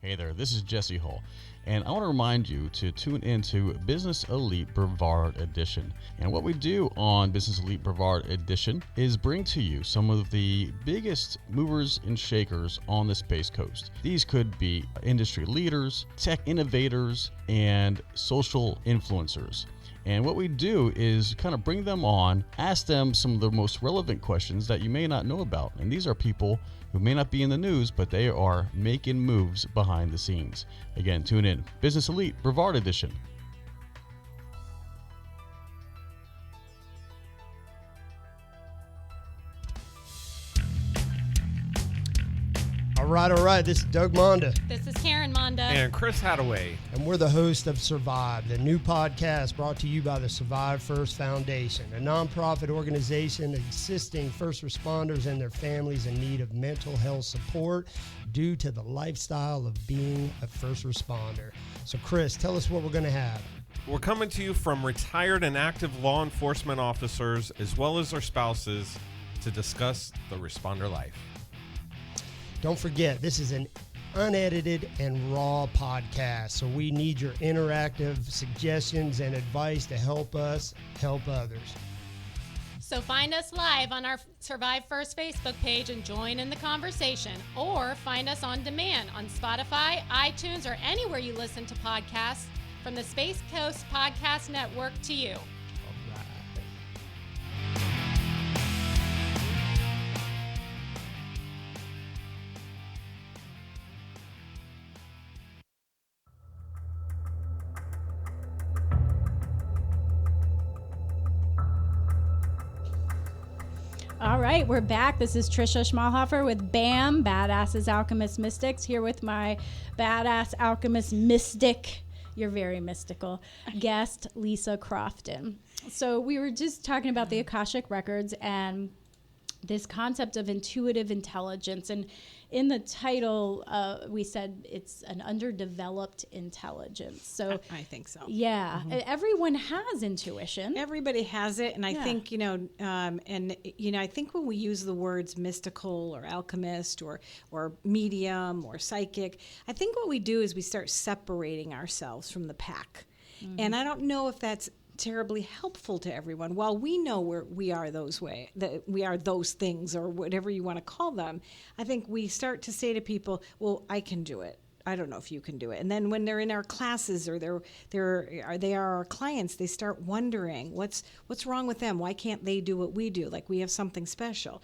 Speaker 4: Hey there, this is Jesse Hall, and I want to remind you to tune into Business Elite Brevard Edition. And what we do on Business Elite Brevard Edition is bring to you some of the biggest movers and shakers on the Space Coast. These could be industry leaders, tech innovators, and social influencers. And what we do is kind of bring them on, ask them some of the most relevant questions that you may not know about. And these are people who may not be in the news, but they are making moves behind the scenes. Again, tune in. Business Elite Brevard Edition.
Speaker 6: All right. This is Doug Monda.
Speaker 7: This is Karen Monda.
Speaker 8: And Chris Hadaway.
Speaker 6: And we're the host of Survive, the new podcast brought to you by the Survive First Foundation, a nonprofit organization assisting first responders and their families in need of mental health support due to the lifestyle of being a first responder. So, Chris, tell us what we're going to have.
Speaker 8: We're coming to you from retired and active law enforcement officers as well as their spouses to discuss the responder life.
Speaker 6: Don't forget, this is an unedited and raw podcast, so we need your interactive suggestions and advice to help us help others.
Speaker 7: So find us live on our Survive First Facebook page and join in the conversation, or find us on demand on Spotify, iTunes, or anywhere you listen to podcasts from the Space Coast Podcast Network to you.
Speaker 1: All right, we're back. This is Trisha Schmalhofer with BAM, Badasses, Alchemists, Mystics, here with my badass alchemist mystic, you're very mystical, guest, Lisa Crofton. So we were just talking about the Akashic Records and this concept of intuitive intelligence. And in the title, we said it's an underdeveloped intelligence. So
Speaker 2: I think so.
Speaker 1: Yeah, everyone has intuition.
Speaker 2: Everybody has it, and I think I think when we use the words mystical or alchemist or medium or psychic, I think what we do is we start separating ourselves from the pack, and I don't know if that's terribly helpful to everyone. While we know we are those things or whatever you want to call them, I think we start to say to people, well, I can do it. I don't know if you can do it. And then when they're in our classes or they are our clients, they start wondering what's wrong with them. Why can't they do what we do? Like we have something special.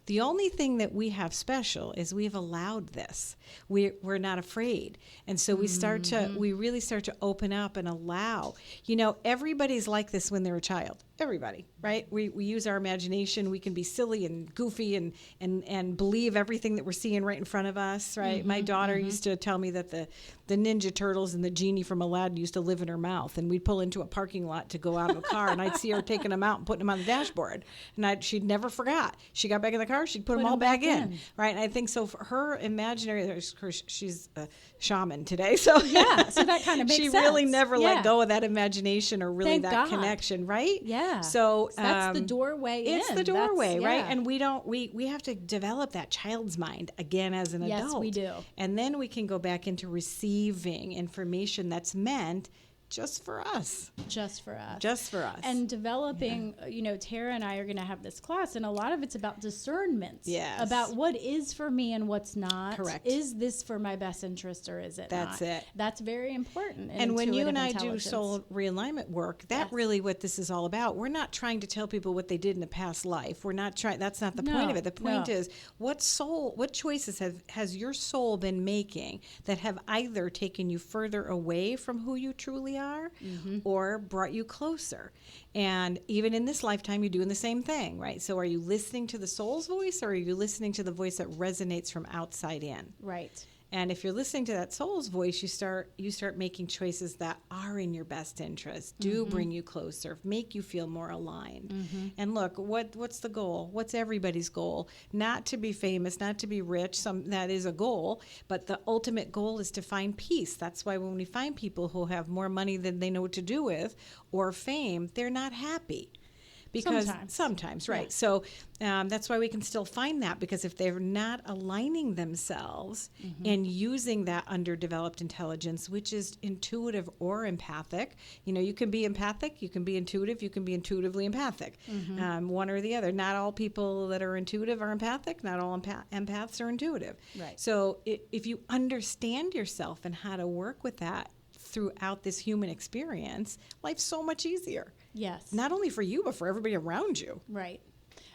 Speaker 2: The only thing that we have special is we've allowed this. We're not afraid. And so we really start to open up and allow. Everybody's like this when they're a child. everybody, right? We use our imagination. We can be silly and goofy and believe everything that we're seeing right in front of us, right? My daughter used to tell me that the Ninja Turtles and the genie from Aladdin used to live in her mouth, and we'd pull into a parking lot to go out in a car, and I'd see her taking them out and putting them on the dashboard, and she'd never forgot. She got back in the car, she'd put them all back in, right? And I think so for her imaginary, she's a shaman today, so
Speaker 1: yeah, so that kind of makes
Speaker 2: she
Speaker 1: sense.
Speaker 2: really never let go of that imagination or really
Speaker 1: Thank
Speaker 2: that
Speaker 1: God.
Speaker 2: connection, right?
Speaker 1: Yeah.
Speaker 2: So
Speaker 1: that's the doorway in.
Speaker 2: It's the doorway, right?
Speaker 1: Yeah.
Speaker 2: And we have to develop that child's mind again as an adult.
Speaker 1: Yes, we do.
Speaker 2: And then we can go back into receiving information that's meant just for us.
Speaker 1: Just for us.
Speaker 2: Just for us.
Speaker 1: And developing, Tara and I are going to have this class, and a lot of it's about discernment.
Speaker 2: Yes.
Speaker 1: About what is for me and what's not.
Speaker 2: Correct.
Speaker 1: Is this for my best interest or is it
Speaker 2: That's
Speaker 1: not?
Speaker 2: it.
Speaker 1: That's very important. in
Speaker 2: And when you
Speaker 1: intuitive
Speaker 2: and I do
Speaker 1: intelligence.
Speaker 2: soul realignment work, that's really what this is all about. We're not trying to tell people what they did in a past life. We're not trying. That's not the point of it. The point is, what choices has your soul been making that have either taken you further away from who you truly are, or brought you closer? And even in this lifetime, you're doing the same thing, right? So, are you listening to the soul's voice, or are you listening to the voice that resonates from outside in?
Speaker 1: Right.
Speaker 2: And if you're listening to that soul's voice, you start making choices that are in your best interest, do bring you closer, make you feel more aligned. And look, what's the goal? What's everybody's goal? Not to be famous, not to be rich. That is a goal, but the ultimate goal is to find peace. That's why when we find people who have more money than they know what to do with, or fame, they're not happy. Because sometimes, right? Yeah. So that's why we can still find that, because if they're not aligning themselves and using that underdeveloped intelligence, which is intuitive or empathic, you can be empathic, you can be intuitive, you can be intuitively empathic, one or the other. Not all people that are intuitive are empathic, not all empaths are intuitive.
Speaker 1: Right.
Speaker 2: So if you understand yourself and how to work with that throughout this human experience, life's so much easier.
Speaker 1: Yes.
Speaker 2: Not only for you, but for everybody around you.
Speaker 1: Right.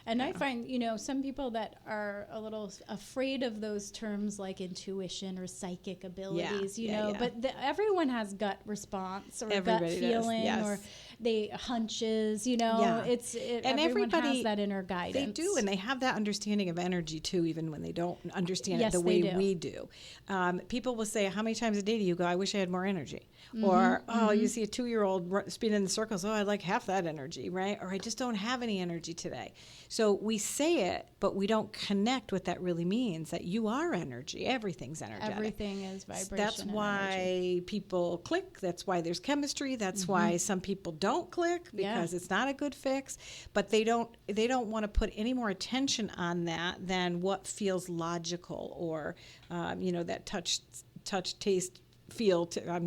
Speaker 1: And I find, some people that are a little afraid of those terms like intuition or psychic abilities, but everyone has gut response or
Speaker 2: Everybody
Speaker 1: gut feeling
Speaker 2: does, yes.
Speaker 1: or they hunches, and everyone
Speaker 2: everybody
Speaker 1: has that inner guidance.
Speaker 2: They do, and they have that understanding of energy too, even when they don't understand it the
Speaker 1: they
Speaker 2: way
Speaker 1: do.
Speaker 2: we do. People will say, how many times a day do you go, I wish I had more energy? Or, you see a 2-year-old spinning in circles, I'd like half that energy, right? Or I just don't have any energy today. So we say it, but we don't connect what that really means, that you are energy. Everything's energetic.
Speaker 1: Everything is vibration.
Speaker 2: That's
Speaker 1: and
Speaker 2: why
Speaker 1: energy.
Speaker 2: people click. That's why there's chemistry. That's why some people don't click, because it's not a good fix. But they don't want to put any more attention on that than what feels logical, or that touch, taste, feel. I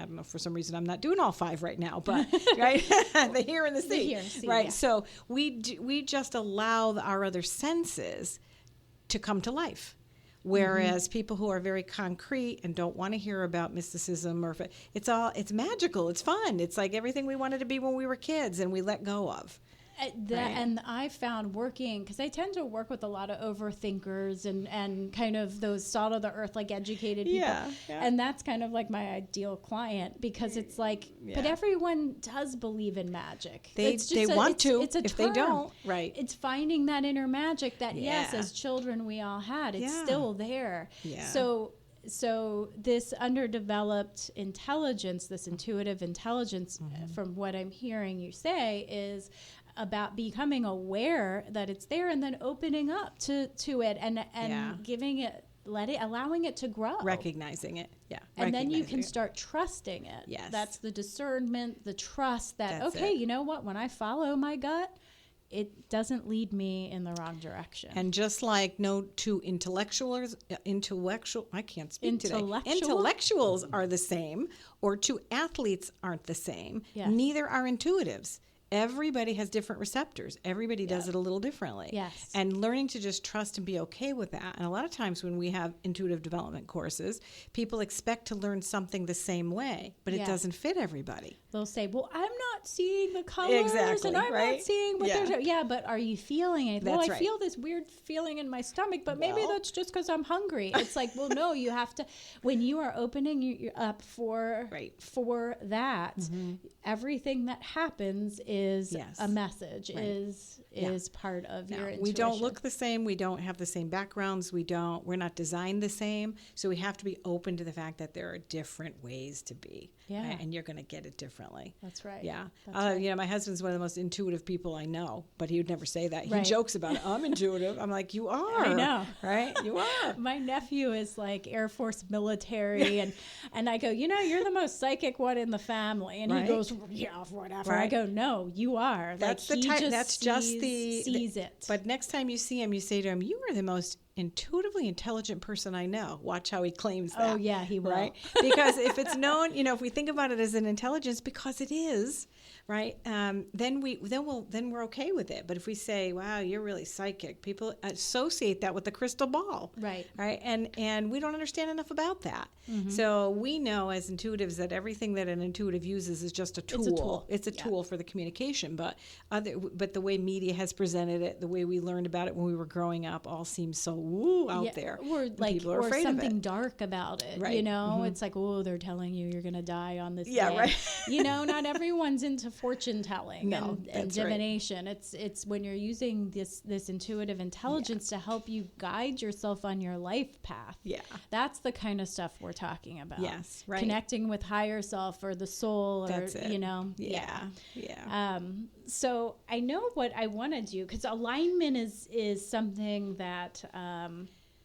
Speaker 2: don't know, for some reason I'm not doing all 5 right now, but right, the hear and the see, right? Yeah. So we just allow our other senses to come to life. Whereas people who are very concrete and don't want to hear about mysticism, or it's magical, it's fun, it's like everything we wanted to be when we were kids and we let go of.
Speaker 1: And I found working, because I tend to work with a lot of overthinkers and kind of those salt of the earth, like educated people.
Speaker 2: Yeah.
Speaker 1: And that's kind of like my ideal client, because it's like, but everyone does believe in magic.
Speaker 2: They want to.
Speaker 1: It's a
Speaker 2: if
Speaker 1: term.
Speaker 2: they don't, right.
Speaker 1: It's finding that inner magic that, yes, as children we all had. It's still there.
Speaker 2: Yeah.
Speaker 1: So this underdeveloped intelligence, this intuitive intelligence, from what I'm hearing you say, is about becoming aware that it's there, and then opening up to it and giving it, allowing it to grow,
Speaker 2: recognizing it,
Speaker 1: and then you can start trusting it. Yes, that's the discernment, the trust that you know what, when I follow my gut, it doesn't lead me in the wrong direction.
Speaker 2: And just like no two intellectuals are the same, or two athletes aren't the same, neither are intuitives. Everybody has different receptors. Everybody does it a little differently.
Speaker 1: Yes.
Speaker 2: And learning to just trust and be okay with that. And a lot of times when we have intuitive development courses, people expect to learn something the same way, but it doesn't fit everybody.
Speaker 1: They'll say, well, I'm not seeing the colors and I'm not seeing what they're doing. Yeah, but are you feeling anything? Well, I feel this weird feeling in my stomach, but maybe that's just because I'm hungry. It's like, well, no, you have to, when you are opening you up for that, everything that happens is a message, is part of your intuition.
Speaker 2: We don't look the same. We don't have the same backgrounds. We're not designed the same. So we have to be open to the fact that there are different ways to be.
Speaker 1: Yeah.
Speaker 2: And you're going to get it differently.
Speaker 1: That's right.
Speaker 2: Yeah.
Speaker 1: That's right.
Speaker 2: You know, my husband's one of the most intuitive people I know, but he would never say that. He jokes about it. I'm intuitive. I'm like, you are.
Speaker 1: I know.
Speaker 2: Right? You are.
Speaker 1: My nephew is like Air Force military. And I go, you know, you're the most psychic one in the family. And he goes, yeah, whatever. I go, no, you are.
Speaker 2: That's
Speaker 1: like,
Speaker 2: the type. That's just
Speaker 1: sees it.
Speaker 2: But next time you see him, you say to him, you are the most intuitively intelligent person I know. Watch how he claims that.
Speaker 1: Oh, yeah, he will.
Speaker 2: Right? Because if it's known, you know, if we think about it as an intelligence, because it is, right? Then we're okay with it. But if we say, wow, you're really psychic, people associate that with the crystal ball.
Speaker 1: Right.
Speaker 2: Right. And we don't understand enough about that. So we know as intuitives that everything that an intuitive uses is just a tool. It's a tool for the communication. But the way media has presented it, the way we learned about it when we were growing up, all seems so out there.
Speaker 1: Or like,
Speaker 2: people are afraid
Speaker 1: something
Speaker 2: of it.
Speaker 1: Dark about it.
Speaker 2: Right.
Speaker 1: You know, it's like, oh, they're telling you you're going to die on this day.
Speaker 2: Right.
Speaker 1: You know, not everyone's into fortune telling and divination.
Speaker 2: Right.
Speaker 1: It's when you're using this intuitive intelligence to help you guide yourself on your life path.
Speaker 2: Yeah.
Speaker 1: That's the kind of stuff we're talking about.
Speaker 2: Yes, right.
Speaker 1: Connecting with higher self or the soul, or
Speaker 2: That's it.
Speaker 1: you know.
Speaker 2: Yeah.
Speaker 1: So I know what I want to do, because alignment is something that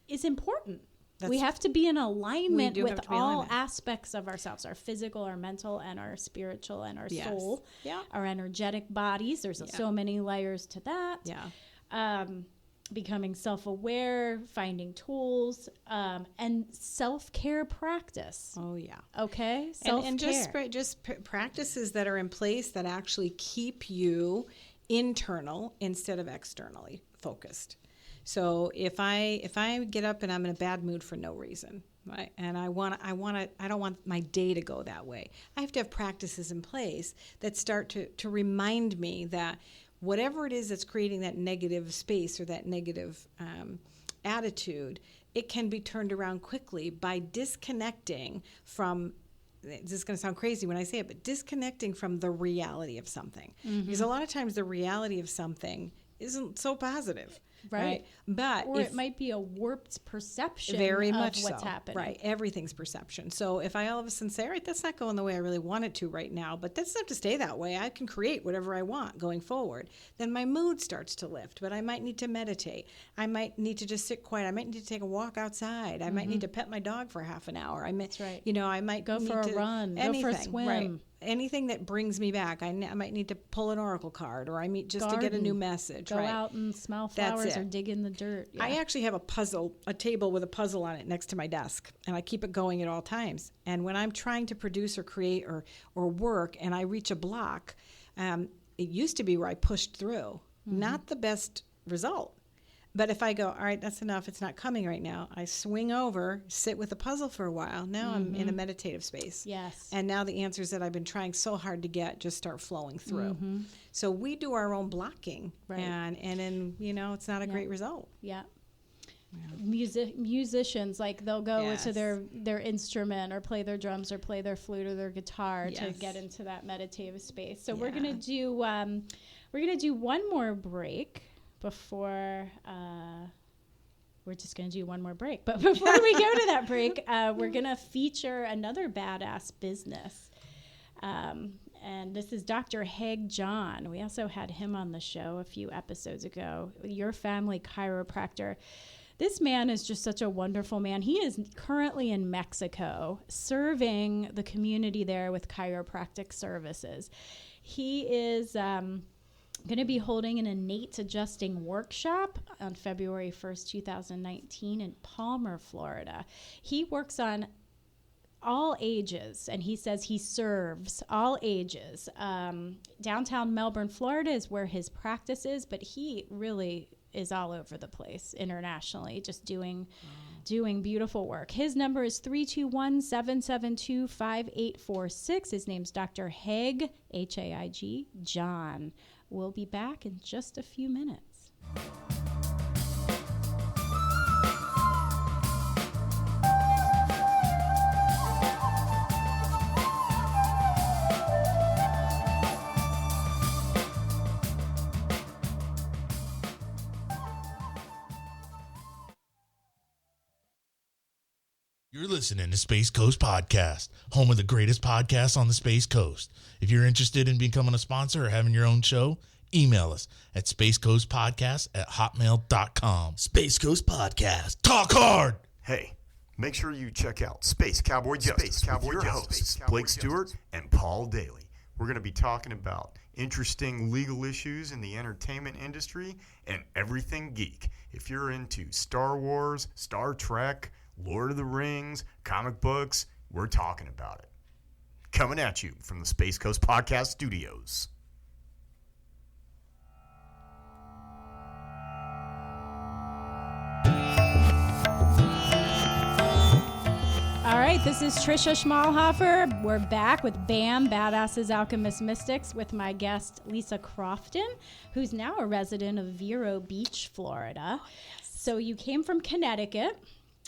Speaker 1: is important. We have to be in alignment with all aspects of ourselves, our physical, our mental, and our spiritual, and our soul, our energetic bodies. There's so many layers to that.
Speaker 2: Yeah.
Speaker 1: Becoming self-aware, finding tools, and self-care practice.
Speaker 2: Oh, yeah.
Speaker 1: Okay?
Speaker 2: Self-care. And just practices that are in place that actually keep you internal instead of externally focused. So if I get up and I'm in a bad mood for no reason, right, and I don't want my day to go that way, I have to have practices in place that start to remind me that whatever it is that's creating that negative space or that negative attitude, it can be turned around quickly by disconnecting from. This is going to sound crazy when I say it, but disconnecting from the reality of something, because a lot of times the reality of something isn't so positive. Right. But
Speaker 1: it might be a warped perception
Speaker 2: very
Speaker 1: of
Speaker 2: much
Speaker 1: what's
Speaker 2: so.
Speaker 1: happening.
Speaker 2: Right. Everything's perception. So if I all of a sudden say, all right, that's not going the way I really want it to right now, but that's not to stay that way. I can create whatever I want going forward. Then my mood starts to lift, but I might need to meditate. I might need to just sit quiet. I might need to take a walk outside. I might need to pet my dog for half an hour.
Speaker 1: That's right.
Speaker 2: You know, I might
Speaker 1: go for a run,
Speaker 2: anything,
Speaker 1: go for a swim.
Speaker 2: Right. Anything that brings me back. I might need to pull an oracle card, or I meet just to get a new message.
Speaker 1: Go out and smell flowers or dig in the dirt. Yeah.
Speaker 2: I actually have a table with a puzzle on it next to my desk, and I keep it going at all times. And when I'm trying to produce or create or work, and I reach a block, it used to be where I pushed through. Not the best result. But if I go, all right, that's enough, it's not coming right now, I swing over, sit with the puzzle for a while. Now I'm in a meditative space.
Speaker 1: Yes.
Speaker 2: And now the answers that I've been trying so hard to get just start flowing through. So we do our own blocking.
Speaker 1: Right.
Speaker 2: And then, you know, it's not a great result.
Speaker 1: Yeah. Musicians, like they'll go to their instrument or play their drums or play their flute or their guitar to get into that meditative space. So we're gonna do one more break before we're just going to do one more break. But before we go to that break, we're going to feature another badass business. And this is Dr. Haig John. We also had him on the show a few episodes ago, Your Family Chiropractor. This man is just such a wonderful man. He is currently in Mexico serving the community there with chiropractic services. He is going to be holding an innate adjusting workshop on February 1st, 2019 in Palmer, Florida. He works on all ages, and he says he serves all ages. Downtown Melbourne, Florida is where his practice is, but he really is all over the place internationally, just doing beautiful work. His number is 321-772-5846. His name's Dr. Haig, Haig, John. We'll be back in just a few minutes.
Speaker 3: You're listening to Space Coast Podcast, home of the greatest podcasts on the Space Coast. If you're interested in becoming a sponsor or having your own show, email us at spacecoastpodcast@hotmail.com.
Speaker 9: Space Coast Podcast.
Speaker 3: Talk hard!
Speaker 10: Hey, make sure you check out Space Cowboy Justice with your hosts, Blake Stewart and Paul Daly. We're going to be talking about interesting legal issues in the entertainment industry and everything geek. If you're into Star Wars, Star Trek, Lord of the Rings, comic books, we're talking about it. Coming at you from the Space Coast Podcast Studios.
Speaker 1: All right, this is Trisha Schmalhofer. We're back with BAM, Badasses, Alchemist Mystics, with my guest, Lisa Crofton, who's now a resident of Vero Beach, Florida. Oh, yes. So you came from Connecticut.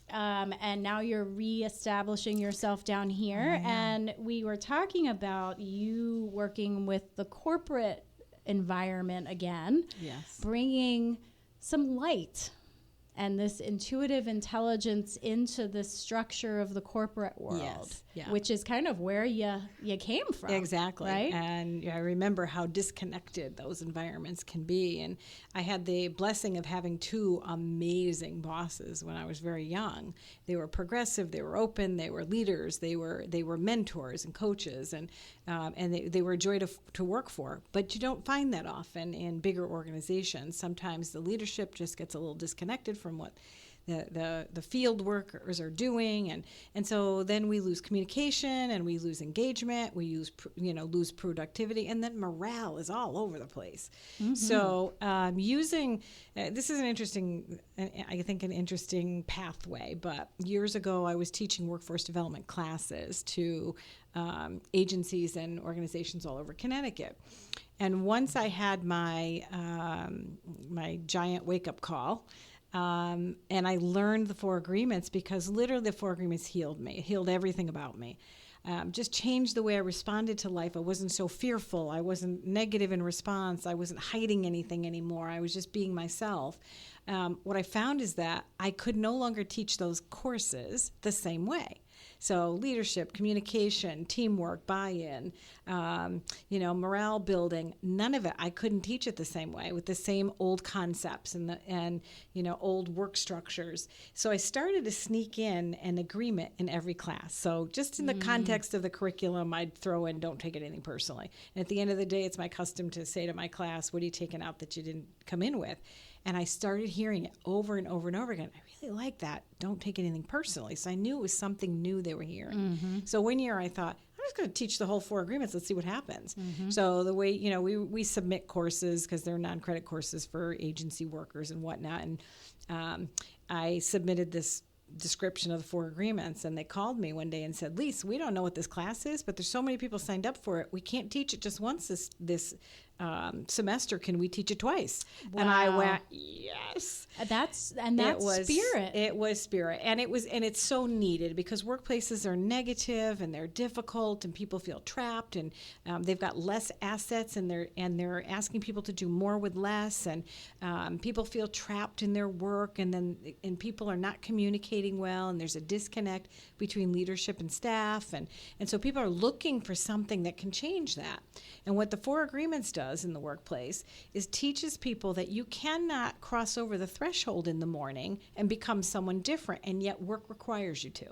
Speaker 1: And now you're reestablishing yourself down here. And we were talking about you working with the corporate environment again.
Speaker 2: Yes.
Speaker 1: Bringing some light and this intuitive intelligence into the structure of the corporate world,
Speaker 2: Yes. Yeah.
Speaker 1: which is kind of where you came from.
Speaker 2: Exactly.
Speaker 1: Right?
Speaker 2: And I remember how disconnected those environments can be. And I had the blessing of having two amazing bosses when I was very young. They were progressive, they were open, they were leaders, they were mentors and coaches, and they were a joy to work for. But you don't find that often in bigger organizations. Sometimes the leadership just gets a little disconnected from what the field workers are doing, and so then we lose communication and we lose engagement, we lose productivity, and then morale is all over the place. Mm-hmm. So using this is an interesting pathway. But years ago, I was teaching workforce development classes to agencies and organizations all over Connecticut. And once I had my giant wake up call. And I learned the 4 agreements, because literally the 4 agreements healed me. It healed everything about me. Just changed the way I responded to life. I wasn't so fearful. I wasn't negative in response. I wasn't hiding anything anymore. I was just being myself. What I found is that I could no longer teach those courses the same way. So leadership, communication, teamwork, buy-in, morale building, none of it. I couldn't teach it the same way with the same old concepts and old work structures. So I started to sneak in an agreement in every class. So just in the context of the curriculum, I'd throw in, don't take anything personally. And at the end of the day, it's my custom to say to my class, what are you taking out that you didn't come in with? And I started hearing it over and over and over again. I really like that. Don't take anything personally. So I knew it was something new they were hearing. Mm-hmm. So one year I thought, I'm just going to teach the whole 4 agreements. Let's see what happens. Mm-hmm. So the way, we submit courses because they're non-credit courses for agency workers and whatnot. And I submitted this description of the 4 agreements, and they called me one day and said, Lise, we don't know what this class is, but there's so many people signed up for it. We can't teach it just once this semester. Can we teach it twice? Wow. And I went, yes. That's spirit. It was spirit, and it's so needed, because workplaces are negative and they're difficult, and people feel trapped, and they've got less assets, and they're asking people to do more with less, and people feel trapped in their work, and people are not communicating well, and there's a disconnect between leadership and staff, and so people are looking for something that can change that. And what the 4 agreements does in the workplace is teaches people that you cannot cross over the threshold in the morning and become someone different, and yet work requires you to.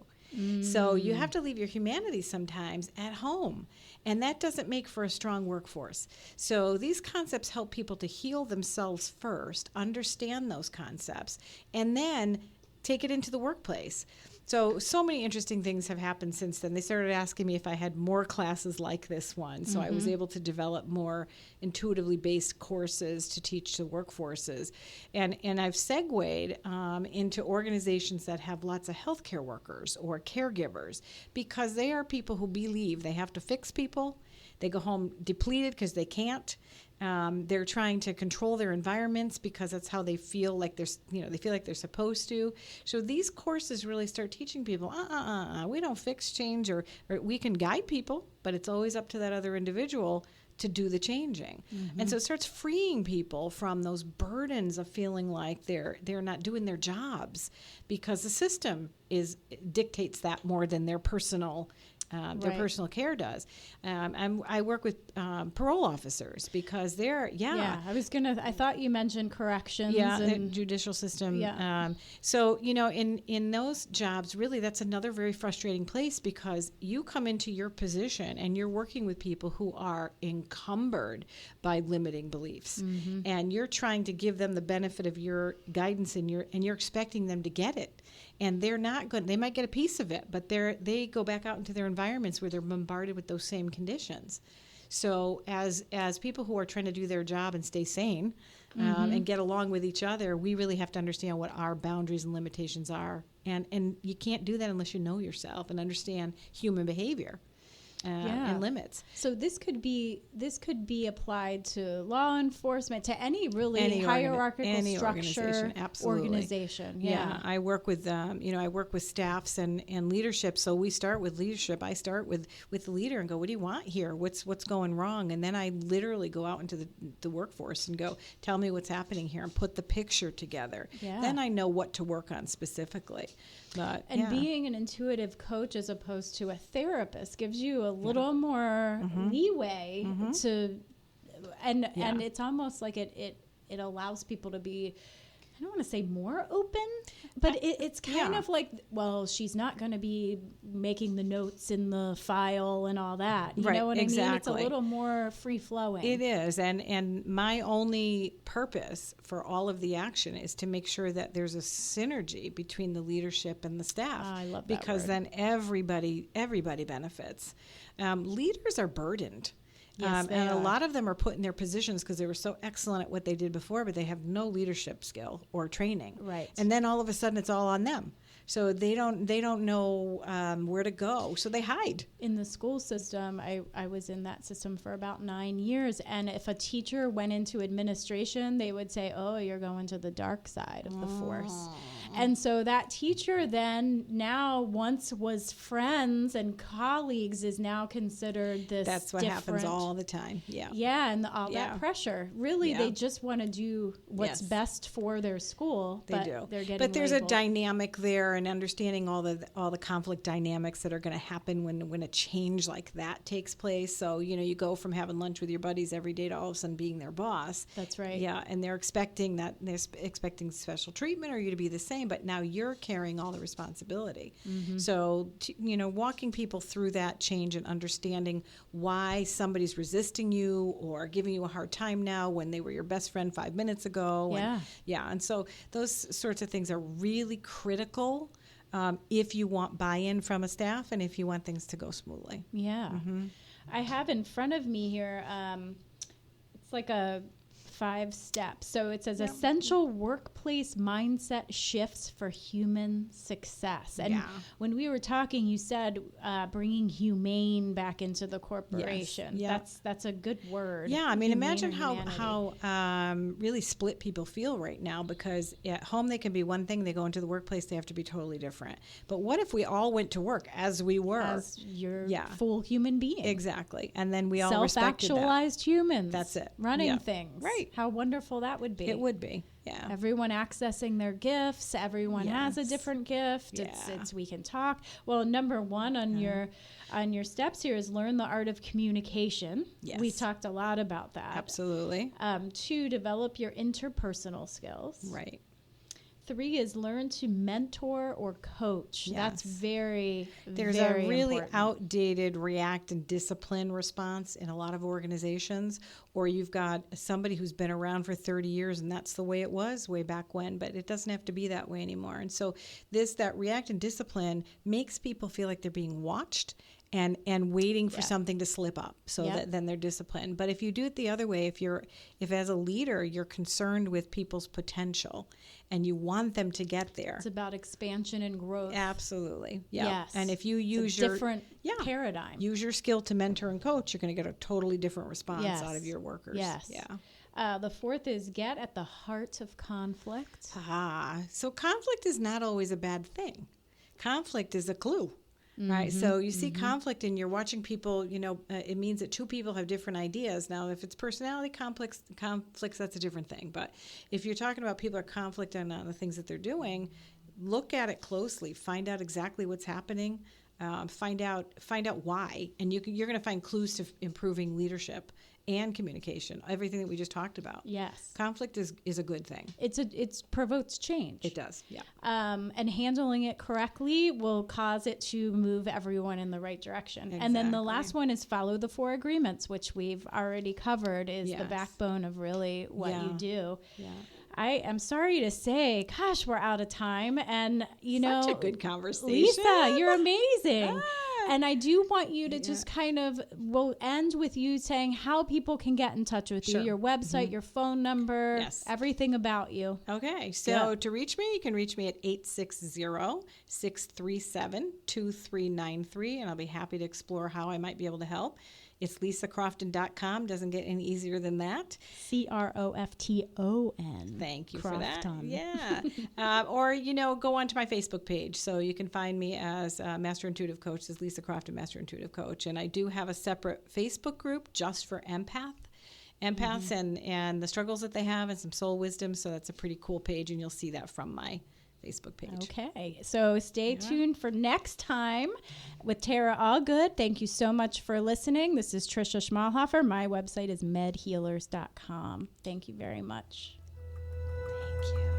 Speaker 2: So you have to leave your humanity sometimes at home, and that doesn't make for a strong workforce. So these concepts help people to heal themselves first, understand those concepts, and then take it into the workplace. So many interesting things have happened since then. They started asking me if I had more classes like this one. So I was able to develop more intuitively based courses to teach to workforces. And I've segued into organizations that have lots of healthcare workers or caregivers, because they are people who believe they have to fix people. They go home depleted because they can't. They're trying to control their environments because that's how they feel like they feel like they're supposed to. So these courses really start teaching people, we don't fix change, or we can guide people, but it's always up to that other individual to do the changing. And so it starts freeing people from those burdens of feeling like they're not doing their jobs, because the system dictates that more than their personal personal care does. I work with parole officers, because they're,
Speaker 1: I thought you mentioned corrections.
Speaker 2: The judicial system. So, in those jobs, really, that's another very frustrating place, because you come into your position and you're working with people who are encumbered by limiting beliefs. And you're trying to give them the benefit of your guidance, and you're expecting them to get it. And they're not good. They might get a piece of it, but they go back out into their environments where they're bombarded with those same conditions. So as people who are trying to do their job and stay sane and get along with each other, we really have to understand what our boundaries and limitations are. And you can't do that unless you know yourself and understand human behavior. And limits.
Speaker 1: So this could be applied to law enforcement, to any hierarchical structure, organization.
Speaker 2: Yeah, I work with staffs and leadership. So we start with leadership. I start with the leader and go, what do you want here? What's going wrong? And then I literally go out into the workforce and go, tell me what's happening here, and put the picture together. Yeah. Then I know what to work on specifically. But,
Speaker 1: being an intuitive coach as opposed to a therapist gives you a little more leeway to, and it's almost like it allows people to be, I don't want to say more open, but it's kind of like, well, she's not going to be making the notes in the file and all that. You know what I mean? It's a little more free flowing.
Speaker 2: It is. And my only purpose for all of the action is to make sure that there's a synergy between the leadership and the staff.
Speaker 1: I love that
Speaker 2: because
Speaker 1: word.
Speaker 2: Then everybody benefits. Leaders are burdened.
Speaker 1: Yes,
Speaker 2: and a lot of them are put in their positions because they were so excellent at what they did before, but they have no leadership skill or training.
Speaker 1: Right.
Speaker 2: And then all of a sudden it's all on them. So they don't know where to go. So they hide.
Speaker 1: In the school system, I was in that system for about 9 years. And if a teacher went into administration, they would say, oh, you're going to the dark side of the force. And so that teacher then now once was friends and colleagues is now considered this
Speaker 2: That's what happens all the time. Yeah.
Speaker 1: Yeah, and all that pressure. Really, they just want to do what's best for their school.
Speaker 2: They do.
Speaker 1: They're getting
Speaker 2: but there's
Speaker 1: labeled.
Speaker 2: A dynamic there, and understanding all the conflict dynamics that are going to happen when a change like that takes place. So, you go from having lunch with your buddies every day to all of a sudden being their boss.
Speaker 1: That's right.
Speaker 2: Yeah, and they're expecting special treatment or you to be the same, but now you're carrying all the responsibility. So, walking people through that change and understanding why somebody's resisting you or giving you a hard time now when they were your best friend 5 minutes ago. And so those sorts of things are really critical if you want buy-in from a staff and if you want things to go smoothly.
Speaker 1: Yeah. I have in front of me here, it's like a 5 steps. So it says essential workplace mindset shifts for human success. And when we were talking, you said bringing humane back into the corporation. Yes. That's a good word.
Speaker 2: Yeah, I mean, imagine how really split people feel right now, because at home they can be one thing, they go into the workplace, they have to be totally different. But what if we all went to work as we were?
Speaker 1: As your full human being.
Speaker 2: Exactly. And then we all respected that.
Speaker 1: Self-actualized humans.
Speaker 2: That's it.
Speaker 1: Running things.
Speaker 2: Right.
Speaker 1: How wonderful that would be.
Speaker 2: It would be. Yeah.
Speaker 1: Everyone accessing their gifts. Everyone has a different gift.
Speaker 2: Yeah.
Speaker 1: It's we can talk. Well, number one on your steps here is learn the art of communication.
Speaker 2: Yes.
Speaker 1: We've talked a lot about that.
Speaker 2: Absolutely.
Speaker 1: 2, develop your interpersonal skills.
Speaker 2: Right.
Speaker 1: 3 is learn to mentor or coach. That's
Speaker 2: Yes.
Speaker 1: There's
Speaker 2: a really
Speaker 1: important.
Speaker 2: outdated react and discipline response in a lot of organizations, or you've got somebody who's been around for 30 years and that's the way it was way back when, but it doesn't have to be that way anymore. And so that react and discipline makes people feel like they're being watched and waiting for something to slip up, so that then they're disciplined. But if you do it the other way, if as a leader you're concerned with people's potential and you want them to get there,
Speaker 1: It's about expansion and growth.
Speaker 2: absolutely, yeah.
Speaker 1: Yes.
Speaker 2: And if you
Speaker 1: It's
Speaker 2: use
Speaker 1: a different paradigm.
Speaker 2: use your skill to mentor and coach, you're going to get a totally different response out of your workers.
Speaker 1: Yes.
Speaker 2: Yeah.
Speaker 1: The 4th is get at the heart of conflict.
Speaker 2: So conflict is not always a bad thing. Conflict is a clue. Right. So you see conflict and you're watching people, it means that two people have different ideas. Now, if it's personality conflicts, that's a different thing. But if you're talking about people are conflicting on the things that they're doing, look at it closely, find out exactly what's happening, find out why. And you're going to find clues to improving leadership and communication, everything that we just talked about.
Speaker 1: Yes.
Speaker 2: Conflict is a good thing.
Speaker 1: It provokes change.
Speaker 2: It does, yeah.
Speaker 1: And handling it correctly will cause it to move everyone in the right direction. And then the
Speaker 2: Exactly.
Speaker 1: last one is follow the 4 agreements, which we've already covered is the
Speaker 2: Yes.
Speaker 1: backbone of really what you
Speaker 2: Yeah.
Speaker 1: do.
Speaker 2: Yeah.
Speaker 1: I am sorry to say, gosh, we're out of time. And,
Speaker 2: Such a good conversation.
Speaker 1: Lisa, you're amazing.
Speaker 2: Ah.
Speaker 1: And I do want you to just we'll end with you saying how people can get in touch with you,
Speaker 2: Sure.
Speaker 1: your website, your phone number,
Speaker 2: Yes.
Speaker 1: everything about you.
Speaker 2: Okay, so to reach me, you can reach me at 860-637-2393, and I'll be happy to explore how I might be able to help. It's lisacrofton.com. Doesn't get any easier than that.
Speaker 1: Crofton.
Speaker 2: Thank you for that.
Speaker 1: Crofton.
Speaker 2: Yeah. Or, go onto my Facebook page. So you can find me as Master Intuitive Coach, as Lisa Crofton, Master Intuitive Coach. And I do have a separate Facebook group just for empaths and the struggles that they have and some soul wisdom. So that's a pretty cool page, and you'll see that from my Facebook page.
Speaker 1: Okay, so stay tuned for next time with Tara Allgood. Thank you so much for listening. This is Trisha Schmalhofer. My website is medhealers.com. Thank you very much.
Speaker 2: Thank you.